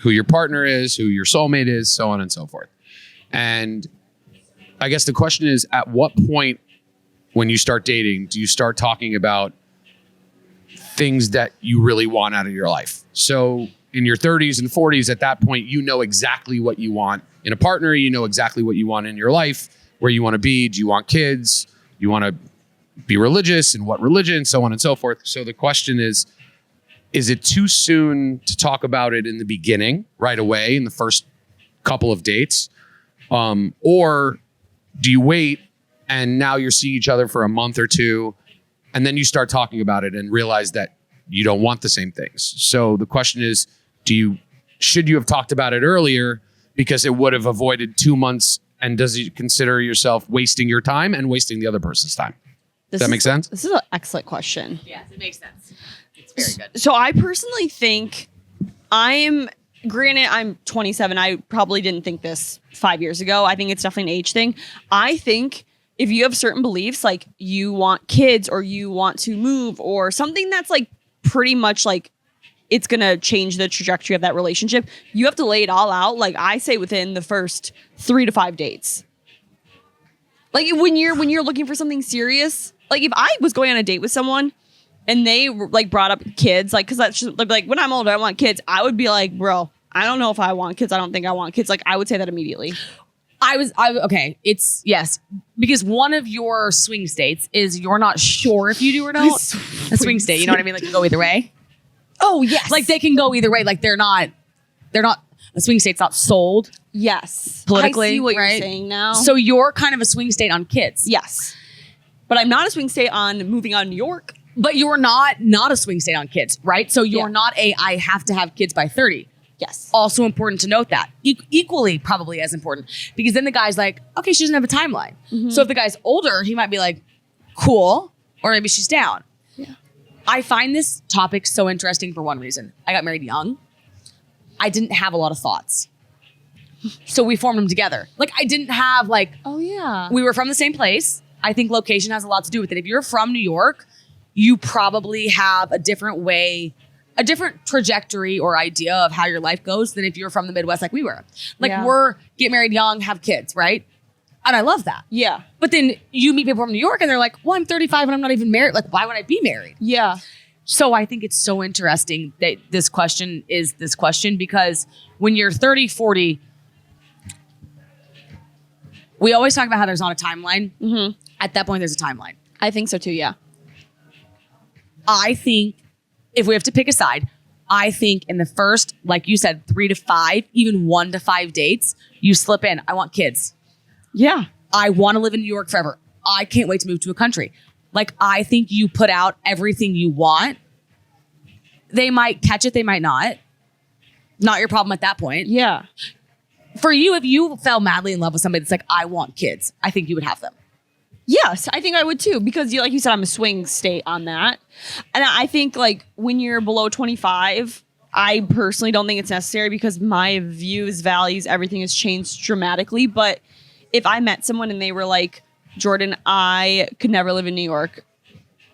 who your partner is, who your soulmate is, so on and so forth. And I guess the question is, at what point when you start dating, do you start talking about things that you really want out of your life? So in your 30s and 40s, at that point, you know exactly what you want in a partner. You know exactly what you want in your life, where you want to be. Do you want kids? You want to be religious, and what religion, so on and so forth. So the question is it too soon to talk about it in the beginning, right away, in the first couple of dates? Or do you wait and now you're seeing each other for a month or two, and then you start talking about it and realize that you don't want the same things? So the question is, should you have talked about it earlier because it would have avoided 2 months? And does you consider yourself wasting your time and wasting the other person's time? Does that make sense? This is an excellent question. Yes, it makes sense. It's very good. So I personally think granted, I'm 27. I probably didn't think this 5 years ago. I think it's definitely an age thing. I think if you have certain beliefs, like you want kids or you want to move or something that's like pretty much like it's going to change the trajectory of that relationship, you have to lay it all out. Like I say within the first 3 to 5 dates. Like when you're looking for something serious, like if I was going on a date with someone and they like brought up kids, like, cause that's just like when I'm older, I want kids. I would be like, bro, I don't know if I want kids. I don't think I want kids. Like I would say that immediately. Okay. It's yes, because one of your swing states is you're not sure if you do or don't. A swing state, you know what I mean? Like you go either way. Oh yes. Like they can go either way. Like they're not a swing state's not sold. Yes. Politically, I see what right? you're saying now. So you're kind of a swing state on kids. Yes. But I'm not a swing state on moving out of New York. But you're not a swing state on kids, right? So you're not I have to have kids by 30. Yes. Also important to note that. Equally probably as important. Because then the guy's like, okay, she doesn't have a timeline. Mm-hmm. So if the guy's older, he might be like, cool. Or maybe she's down. Yeah. I find this topic so interesting for one reason. I got married young. I didn't have a lot of thoughts. So we formed them together. Like I didn't have like, oh yeah, we were from the same place. I think location has a lot to do with it. If you're from New York, you probably have a different trajectory or idea of how your life goes than if you're from the Midwest like we were. Like we're get married young, have kids, right? And I love that. Yeah. But then you meet people from New York and they're like, well, I'm 35 and I'm not even married. Like, why would I be married? Yeah. So I think it's so interesting that this question because when you're 30, 40, we always talk about how there's not a timeline. Mm-hmm. At that point, there's a timeline. I think so too, yeah. I think if we have to pick a side, I think in the first, like you said, 3 to 5, even 1 to 5 dates, you slip in, I want kids. Yeah. I want to live in New York forever. I can't wait to move to a country. Like, I think you put out everything you want. They might catch it, they might not. Not your problem at that point. Yeah. For you, if you fell madly in love with somebody that's like, I want kids, I think you would have them. Yes, I think I would too, because like you said, I'm a swing state on that. And I think like when you're below 25, I personally don't think it's necessary because my views, values, everything has changed dramatically. But if I met someone and they were like, Jordan, I could never live in New York.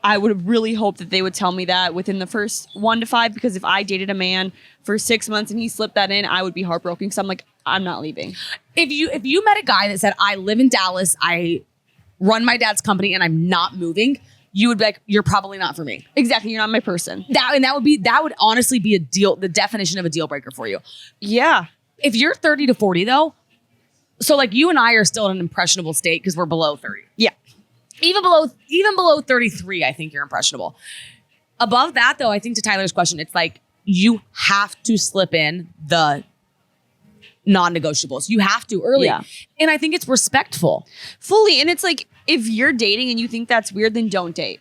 I would really hope that they would tell me that within the first 1 to 5, because if I dated a man for 6 months and he slipped that in, I would be heartbroken. So I'm like, I'm not leaving. If you met a guy that said, I live in Dallas, I run my dad's company, and I'm not moving, you would be like, you're probably not for me. Exactly. You're not my person. That would honestly be the definition of a deal breaker for you. Yeah. If you're 30 to 40 though, so like you and I are still in an impressionable state because we're below 30. Yeah. Even below 33, I think you're impressionable. Above that though, I think to Tyler's question, it's like you have to slip in the non-negotiables. You have to early. Yeah. And I think it's respectful. Fully. And it's like, if you're dating and you think that's weird, then don't date.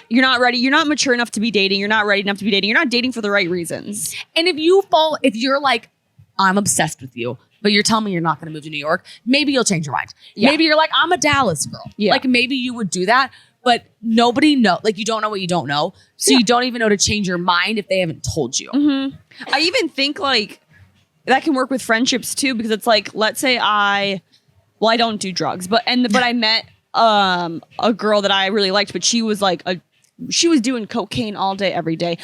You're not ready. You're not mature enough to be dating. You're not ready enough to be dating. You're not dating for the right reasons. And if you're like, I'm obsessed with you, but you're telling me you're not going to move to New York, maybe you'll change your mind. Yeah. Maybe you're like, I'm a Dallas girl. Yeah. Like maybe you would do that, but nobody know. Like you don't know what you don't know. So you don't even know to change your mind if they haven't told you. Mm-hmm. I even think like that can work with friendships too, because it's like, let's say I don't do drugs, but I met a girl that I really liked, but she was doing cocaine all day, every day.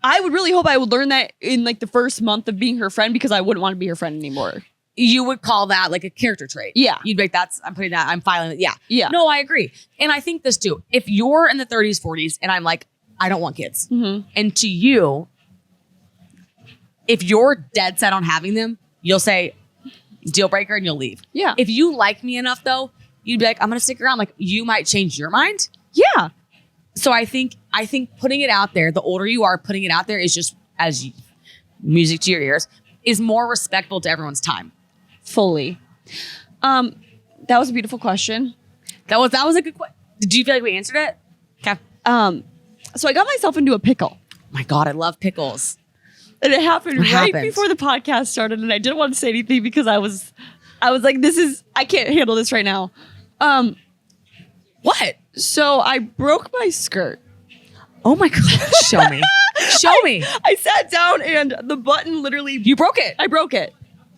I would really hope I would learn that in like the first month of being her friend, because I wouldn't want to be her friend anymore. You would call that like a character trait. Yeah. You'd be like, I'm filing it. Yeah. Yeah. No, I agree. And I think this too. If you're in the 30s, 40s, and I'm like, I don't want kids. Mm-hmm. And to you, if you're dead set on having them, you'll say deal breaker and you'll leave. Yeah. If you like me enough though, you'd be like, I'm going to stick around. Like you might change your mind. Yeah. So I think putting it out there, the older you are, putting it out there is just music to your ears, is more respectful to everyone's time. Fully. That was a beautiful question. That was a good question. Did you feel like we answered it? Okay. So I got myself into a pickle. My God, I love pickles. And it happened What right happened? before the podcast started, and I didn't want to say anything because I was like, I can't handle this right now. What? So I broke my skirt. Oh my God. Show me. Show me. I sat down and the button literally, You broke it. I broke it.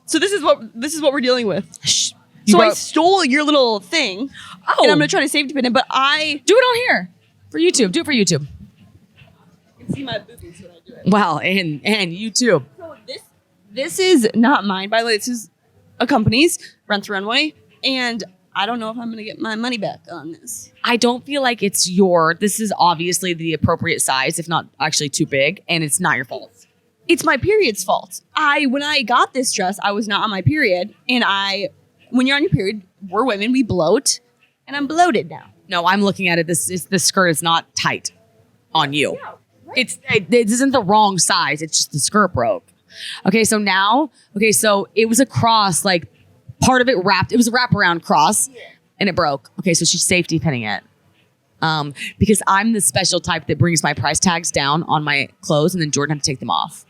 So this is what we're dealing with. Shh. So I stole your little thing. Oh. And I'm going to try to safety pin it, but I Do it on here. For YouTube. Do it for YouTube. can see my boobies when I do it. Well, and YouTube. So this is not mine, by the way. This is a company's, Rent the Runway, and I don't know if I'm going to get my money back on this. I don't feel like it's this is obviously the appropriate size, if not actually too big, and it's not your fault. It's my period's fault. When I got this dress, I was not on my period, and when you're on your period, we're women, we bloat, and I'm bloated now. No, I'm looking at it. The skirt is not tight on you. Yeah, right. It isn't the wrong size. It's just the skirt broke. So it was a cross, like part of it wrapped. It was a wraparound cross, and it broke. Okay, so she's safety pinning it. Because I'm the special type that brings my price tags down on my clothes, and then Jordan had to take them off.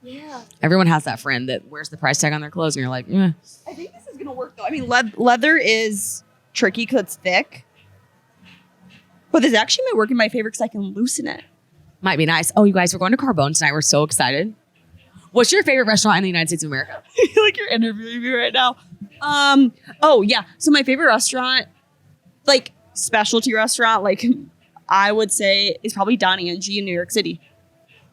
Yeah. Everyone has that friend that wears the price tag on their clothes, and you're like, eh. I think this is gonna work though. I mean, leather is tricky because it's thick, but this actually might work in my favor because I can loosen it. Might be nice. Oh, you guys, we're going to Carbone tonight. We're so excited. What's your favorite restaurant in the United States of America? I feel like you're interviewing me right now. Oh yeah. So my favorite restaurant, like specialty restaurant, like I would say is probably Don Angie in New York City.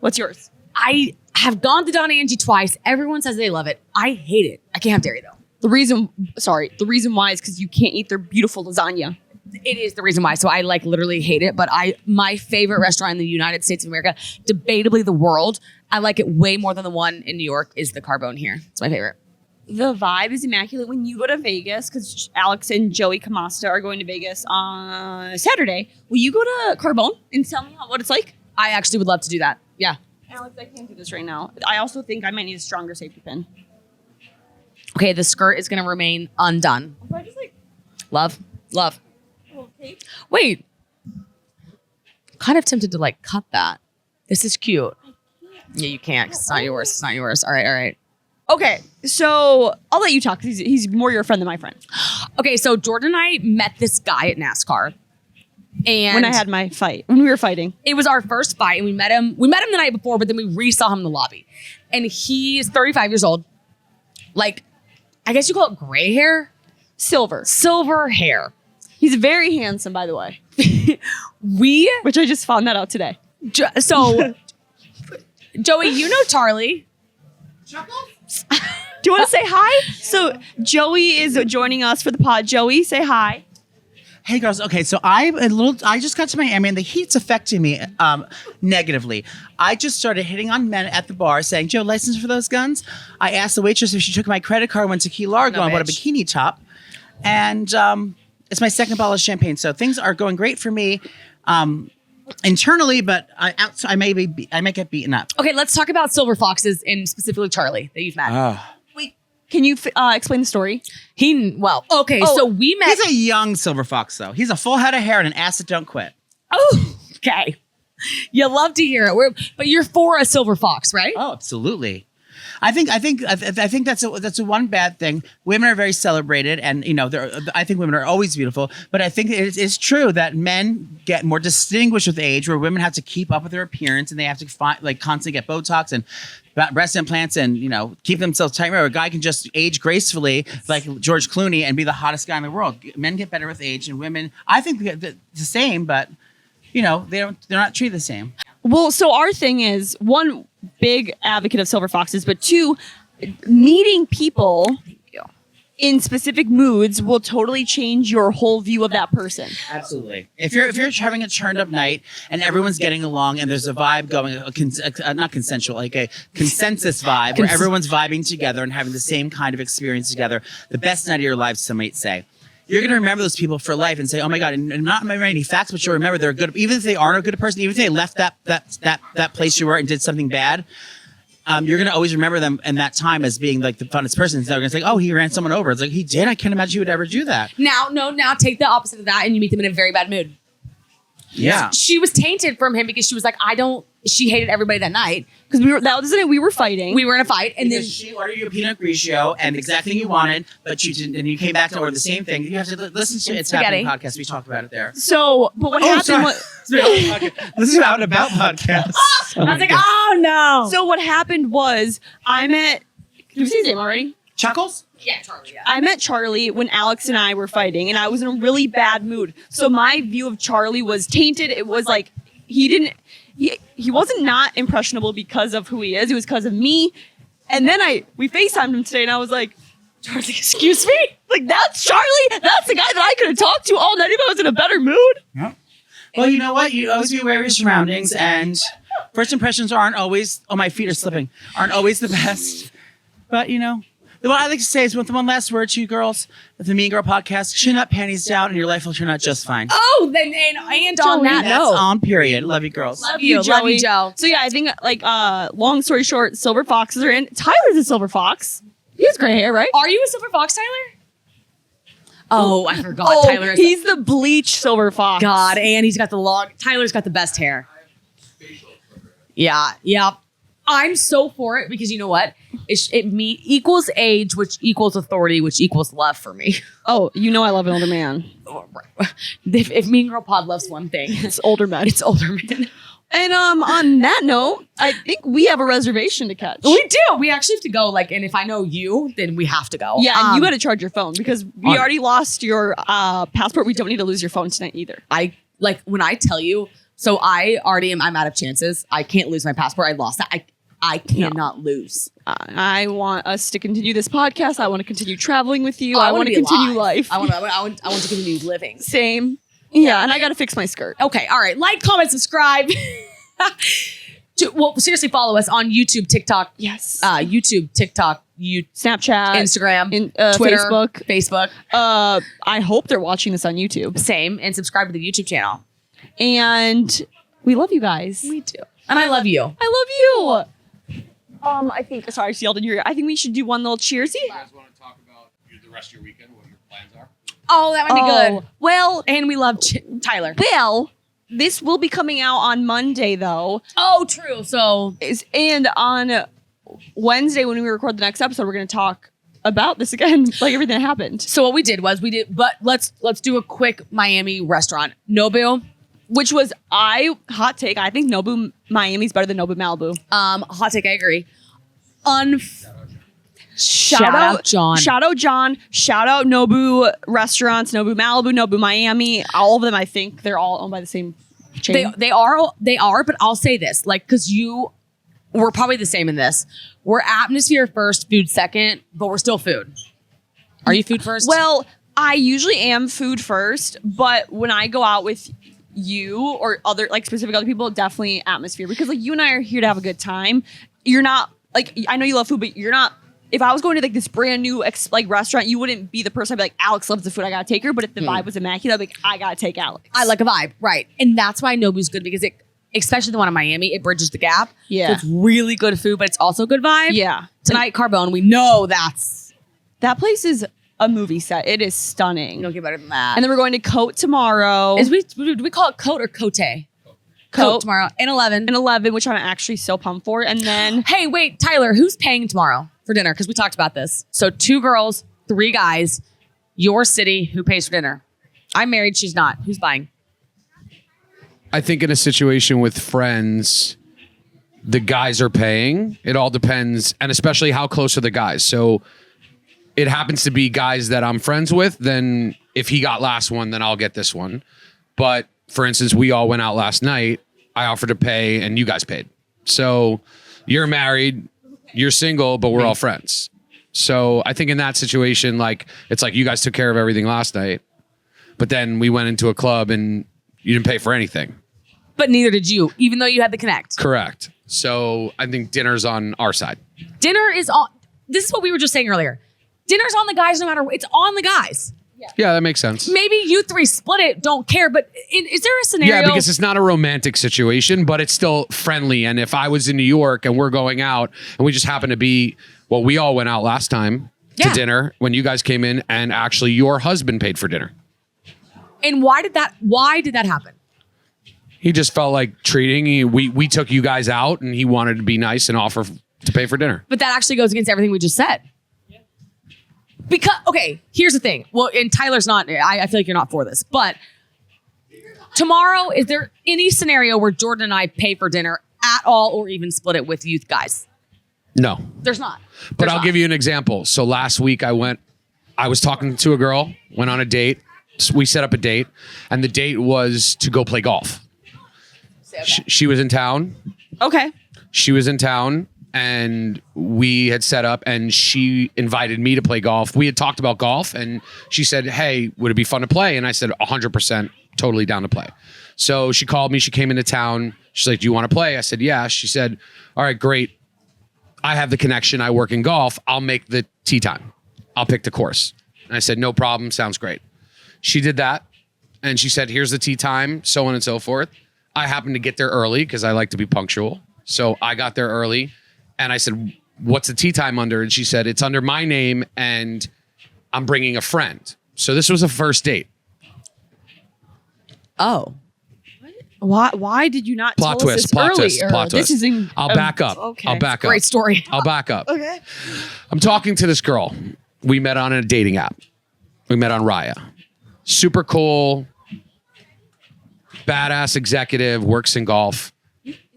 What's yours? I have gone to Don Angie twice. Everyone says they love it. I hate it. I can't have dairy though. The reason why is because you can't eat their beautiful lasagna. It is the reason why. So I like literally hate it. But my favorite restaurant in the United States of America, debatably the world, I like it way more than the one in New York, is the Carbone here. It's my favorite. The vibe is immaculate when you go to Vegas, because Alex and Joey Camasta are going to Vegas on Saturday. Will you go to Carbone and tell me what it's like? I actually would love to do that. Yeah. Alex, I can't do this right now. I also think I might need a stronger safety pin. Okay, the skirt is going to remain undone. So I just Love. okay. Wait. Kind of tempted to cut that. This is cute. Yeah, you can't. 'Cause it's not yours. It's not yours. All right. Okay, so I'll let you talk because he's more your friend than my friend. Okay, so Jordan and I met this guy at NASCAR. And When I had my fight, when we were fighting. it was our first fight, and we met him the night before, but then we re-saw him in the lobby. And he's 35 years old. I guess you call it gray hair? Silver. Silver hair. He's very handsome, by the way. Which I just found that out today. So, Joey, you know Charlie. Do you want to say hi? So Joey is joining us for the pod. Joey, say hi. Hey girls, okay, so I just got to Miami and the heat's affecting me negatively. I just started hitting on men at the bar saying, Joe, license for those guns? I asked the waitress if she took my credit card, went to Key Largo and bought a bikini top. And it's my second bottle of champagne. So things are going great for me internally, but I may get beaten up. Okay, let's talk about silver foxes and specifically Charlie that you've met. Wait, can you explain the story? So we met. He's a young silver fox, though. He's a full head of hair and an ass that don't quit. Oh, okay. You love to hear it. But you're for a silver fox, right? Oh, absolutely. I think that's a one bad thing. Women are very celebrated, and I think women are always beautiful. But I think it's true that men get more distinguished with age, where women have to keep up with their appearance and they have to constantly get Botox and breast implants and keep themselves tight. Where a guy can just age gracefully, like George Clooney, and be the hottest guy in the world. Men get better with age, and women, I think, get the same, but they're not treated the same. Well, so our thing is, one, big advocate of silver foxes, but two, meeting people in specific moods will totally change your whole view of that person. Absolutely. If you're having a turned up night and everyone's getting along and there's a vibe going, not consensual, like a consensus vibe where everyone's vibing together and having the same kind of experience together, the best night of your life, some might say. You're going to remember those people for life and say, oh my God, and not remember any facts, but you'll remember they're good. Even if they aren't a good person, even if they left that place you were and did something bad, you're going to always remember them in that time as being like the funnest person. So they're going to say, oh, he ran someone over. It's like, he did. I can't imagine he would ever do that. Now take the opposite of that and you meet them in a very bad mood. Yeah. She was tainted from him because she was like, she hated everybody that night. Because we were fighting. We were in a fight. And because she ordered you a Pinot Grigio and the exact thing you wanted, but you didn't, and you came back to order the same thing. You have to listen to It's Happening podcast. We talked about it there. So, but what happened was... This is Out and About podcast. I was like, oh no. So what happened was, I met... Did you see his name already? Chuckles? Yeah, Charlie. Yeah. I met Charlie when Alex and I were fighting, and I was in a really bad mood. So my view of Charlie was tainted. It was like, he wasn't not impressionable because of who he is. It was because of me. And then we FaceTimed him today, and I was like, Charlie, excuse me? Like, that's Charlie? That's the guy that I could have talked to all night if I was in a better mood? Yeah. Well, you know what? You always be aware of your surroundings, and first impressions aren't always, oh, my feet are slipping, aren't always the best. But, what I like to say is, with the one last word to you girls, with the Mean Girl podcast, chin up, panties down, and your life will turn out just fine. Oh, then and on that That's note. on period. Love you girls. Love you, Joe. So yeah, I think long story short, silver foxes are in. Tyler's a silver fox. He has gray hair, right? Are you a silver fox, Tyler? Oh, I forgot. Tyler is he's the bleach silver fox. God, and he's got Tyler's got the best hair. Yeah. I'm so for it because you know what? It equals age, which equals authority, which equals love for me. Oh, I love an older man. If Mean Girl Pod loves one thing, it's older men. It's older men. And on that note, I think we have a reservation to catch. We do. We actually have to go. And if I know you, then we have to go. Yeah, and you got to charge your phone because we already lost your passport. We don't need to lose your phone tonight either. When I tell you, so I'm out of chances. I can't lose my passport. I lost that. I cannot lose. I want us to continue this podcast. I want to continue traveling with you. I want to continue life. I want to continue living. Same. Yeah, and I got to fix my skirt. Okay, all right. Like, comment, subscribe. Seriously, follow us on YouTube, TikTok. Yes. YouTube, TikTok, Snapchat, Instagram, Twitter, Facebook. I hope they're watching this on YouTube. Same, and subscribe to the YouTube channel. And we love you guys. We do. And I love you. I love you. I think, sorry, I just yelled in your ear. I think we should do one little cheersy. You guys want to talk about the rest of your weekend, what your plans are? Oh, that would be good. Well, and we love Tyler. Well, this will be coming out on Monday, though. Oh, true. So, and on Wednesday, when we record the next episode, we're going to talk about this again, like everything that happened. So what we did, but let's do a quick Miami restaurant. Nobu. Which was, hot take, I think Nobu Miami's better than Nobu Malibu. Hot take, I agree. Shout out John. Shout out John. Shout out Nobu Restaurants, Nobu Malibu, Nobu Miami. All of them, I think they're all owned by the same chain. They are, but I'll say this, like, because we're probably the same in this. We're atmosphere first, food second, but we're still food. Are you food first? Well, I usually am food first, but when I go out with you or other, like, specific other people, definitely atmosphere, because like you and I are here to have a good time. You're not like, I know you love food, but you're not. If I was going to like this brand new restaurant, you wouldn't be the person I'd be like, Alex loves the food, I gotta take her. But if the vibe was immaculate, I'd be like, I gotta take Alex. I like a vibe, right? And that's why Nobu's good, because it, especially the one in Miami, it bridges the gap. Yeah. So it's really good food, but it's also good vibe. Yeah. Tonight, Carbone, we know that place is a movie set. It is stunning. you don't get better than that. And then we're going to Cote tomorrow. Do we call it Cote or Cote? Cote tomorrow and 11. And 11, which I'm actually so pumped for. And then Hey, wait, Tyler, who's paying tomorrow for dinner? Because we talked about this. So 2 girls, 3 guys, your city, who pays for dinner? I'm married, she's not. Who's buying? I think in a situation with friends, the guys are paying. It all depends, and especially how close are the guys. So it happens to be guys that I'm friends with, then if he got last one, then I'll get this one. But for instance, we all went out last night. I offered to pay and you guys paid. So you're married, you're single, but we're all friends. So I think in that situation, like, it's like you guys took care of everything last night, but then we went into a club and you didn't pay for anything. But neither did you, even though you had the connect. Correct. So I think dinner's on our side. Dinner is on. This is what we were just saying earlier. Dinner's on the guys no matter what. It's on the guys. Yeah, that makes sense. Maybe you 3 split it, don't care. But is there a scenario? Yeah, because it's not a romantic situation, but it's still friendly. And if I was in New York and we're going out and we just happen to be, well, we all went out last time to dinner when you guys came in, and actually your husband paid for dinner. And why did that happen? He just felt like treating. We took you guys out, and he wanted to be nice and offer to pay for dinner. But that actually goes against everything we just said. Because, okay, here's the thing. Well, and Tyler's not, I feel like you're not for this, but tomorrow, is there any scenario where Jordan and I pay for dinner at all, or even split it with you guys? No. There's not. But I'll give you an example. So last week I was talking to a girl, went on a date. So we set up a date, and the date was to go play golf. She was in town. okay. She was in town, and we had set up, and she invited me to play golf. We had talked about golf, and she said, hey, would it be fun to play? And I said, 100%, totally down to play. So she called me. She came into town. She's like, do you want to play? I said, yeah. She said, all right, great. I have the connection. I work in golf. I'll make the tee time. I'll pick the course. And I said, no problem. Sounds great. She did that. And she said, here's the tee time, so on and so forth. I happened to get there early because I like to be punctual. So I got there early, and I said, what's the tee time under? And she said, it's under my name, and I'm bringing a friend. So this was a first date. Oh. Why did you not Plot tell us twist, this plot earlier? twist, plot This twist. is I'll back up. Okay. I'll back up. Great story. I'll back up. Okay. I'm talking to this girl. We met on a dating app. We met on Raya. Super cool, badass executive, works in golf.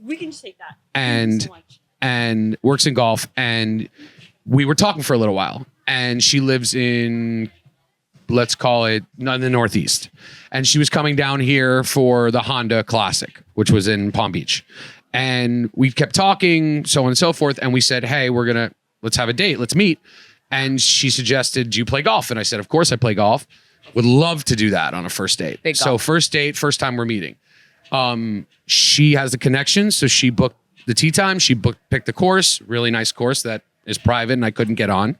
We can just take that. And Thank you so much. and works in golf. And we were talking for a little while. And she lives in, let's call it, in the Northeast. And she was coming down here for the Honda Classic, which was in Palm Beach. And we kept talking, so on and so forth. And we said, hey, let's have a date. Let's meet. And she suggested, do you play golf? And I said, of course I play golf. Would love to do that on a first date. Big So golf. first date, first time we're meeting. She has the connection, so she booked the tee time. She picked the course, really nice course that is private and I couldn't get on.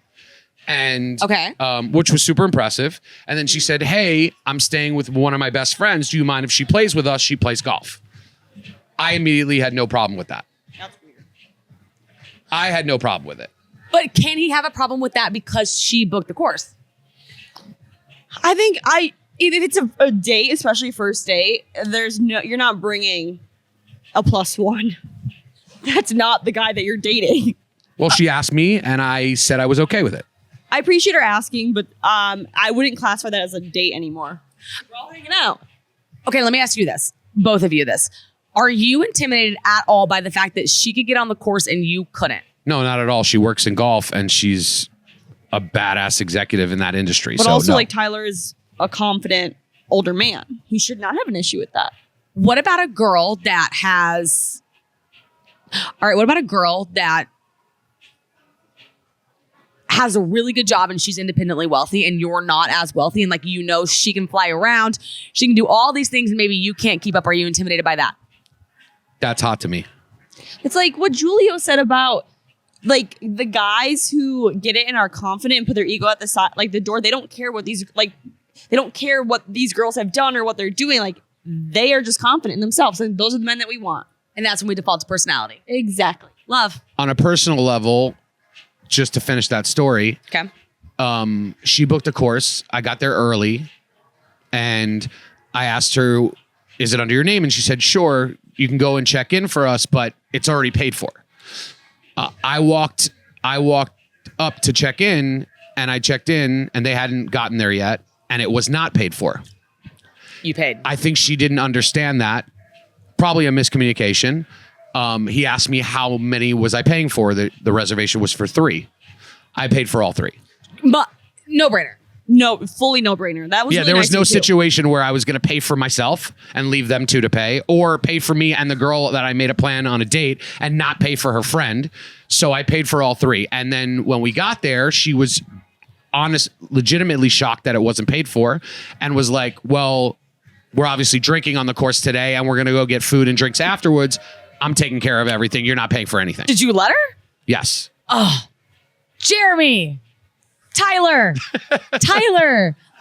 And Okay. Which was super impressive. And then she said, hey, I'm staying with one of my best friends. Do you mind if she plays with us? She plays golf. I immediately had no problem with that. That's weird. I had no problem with it. But can he have a problem with that because she booked the course? I think if it's a date, especially first date, you're not bringing a +1. That's not the guy that you're dating. Well, she asked me and I said I was okay with it. I appreciate her asking, but I wouldn't classify that as a date anymore. We're all hanging out. Okay, let me ask you this. Both of you this. Are you intimidated at all by the fact that she could get on the course and you couldn't? No, not at all. She works in golf and she's a badass executive in that industry. But so also, no. like, Tyler is a confident older man. He should not have an issue with that. What about a girl that has... All right, what about a girl that has a really good job and she's independently wealthy and you're not as wealthy and like, you know, she can fly around, she can do all these things and maybe you can't keep up. Are you intimidated by that? That's hot to me. It's like what Julio said about like the guys who get it and are confident and put their ego at the side, like the door. They don't care what these girls have done or what they're doing. Like they are just confident in themselves. And those are the men that we want. And that's when we default to personality. Exactly. Love. On a personal level, just to finish that story, Okay. she booked a course. I got there early and I asked her, is it under your name? And she said, sure, you can go and check in for us, but it's already paid for. I walked up to check in and I checked in and they hadn't gotten there yet and it was not paid for. You paid. I think she didn't understand that. Probably a miscommunication. He asked me how many was I paying for. The reservation was for 3. I paid for all 3. But no brainer. No, fully no brainer. That was Yeah, really there nice was no of you, too. situation where I was going to pay for myself and leave them 2 to pay, or pay for me and the girl that I made a plan on a date and not pay for her friend. So I paid for all 3. And then when we got there, she was legitimately shocked that it wasn't paid for and was like, well, we're obviously drinking on the course today and we're going to go get food and drinks afterwards. I'm taking care of everything. You're not paying for anything. Did you let her? Yes. Oh, Jeremy, Tyler,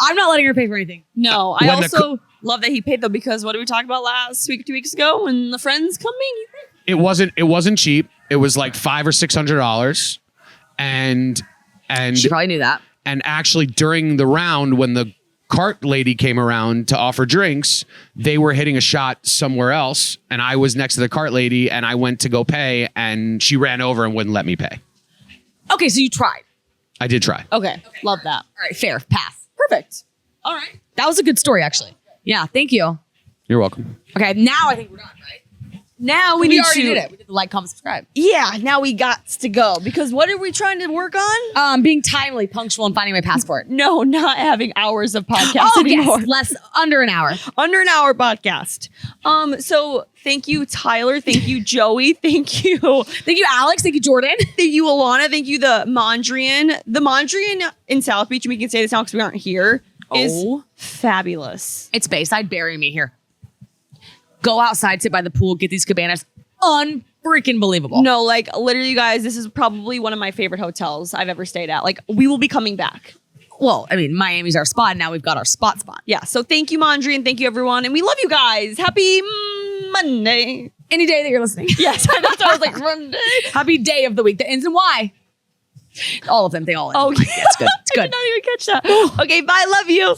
I'm not letting her pay for anything. No, I When the also love that he paid though, because what did we talk about last week, 2 weeks ago when the friends coming? It wasn't cheap. It was like $500 or $600. And She probably knew that. And actually during the round, when the cart lady came around to offer drinks, they were hitting a shot somewhere else. And I was next to the cart lady and I went to go pay and she ran over and wouldn't let me pay. Okay, so you tried. I did try. Okay, love that. All right, fair, pass. Perfect. All right. That was a good story, actually. Yeah, thank you. You're welcome. Okay, now I think we're done, right? Now We need already to. did it. We did the like, comment, subscribe. Yeah, now we got to go because what are we trying to work on? Being timely, punctual, and finding my passport. No, not having hours of podcast Oh, anymore. yes, under an hour. Under an hour podcast. So thank you, Tyler. Thank you, Joey. Thank you. Thank you, Alex. Thank you, Jordan. Thank you, Alana. Thank you, the Mondrian. The Mondrian in South Beach, and we can say this now because we aren't here, is fabulous. It's Bayside. Bury me here. Go outside, sit by the pool, get these cabanas. Unfreaking believable. No, like literally, you guys, this is probably one of my favorite hotels I've ever stayed at. Like, we will be coming back. Well, I mean, Miami's our spot. Now we've got our spot. Yeah, so thank you, Mondrian. Thank you, everyone. And we love you guys. Happy Monday. Any day that you're listening. Yes, that's what I was like, Monday. Happy day of the week that ends in Y. All of them. They all end. Oh, in Y. Yeah, it's good. It's I good. did not even catch that. Okay, bye. Love you.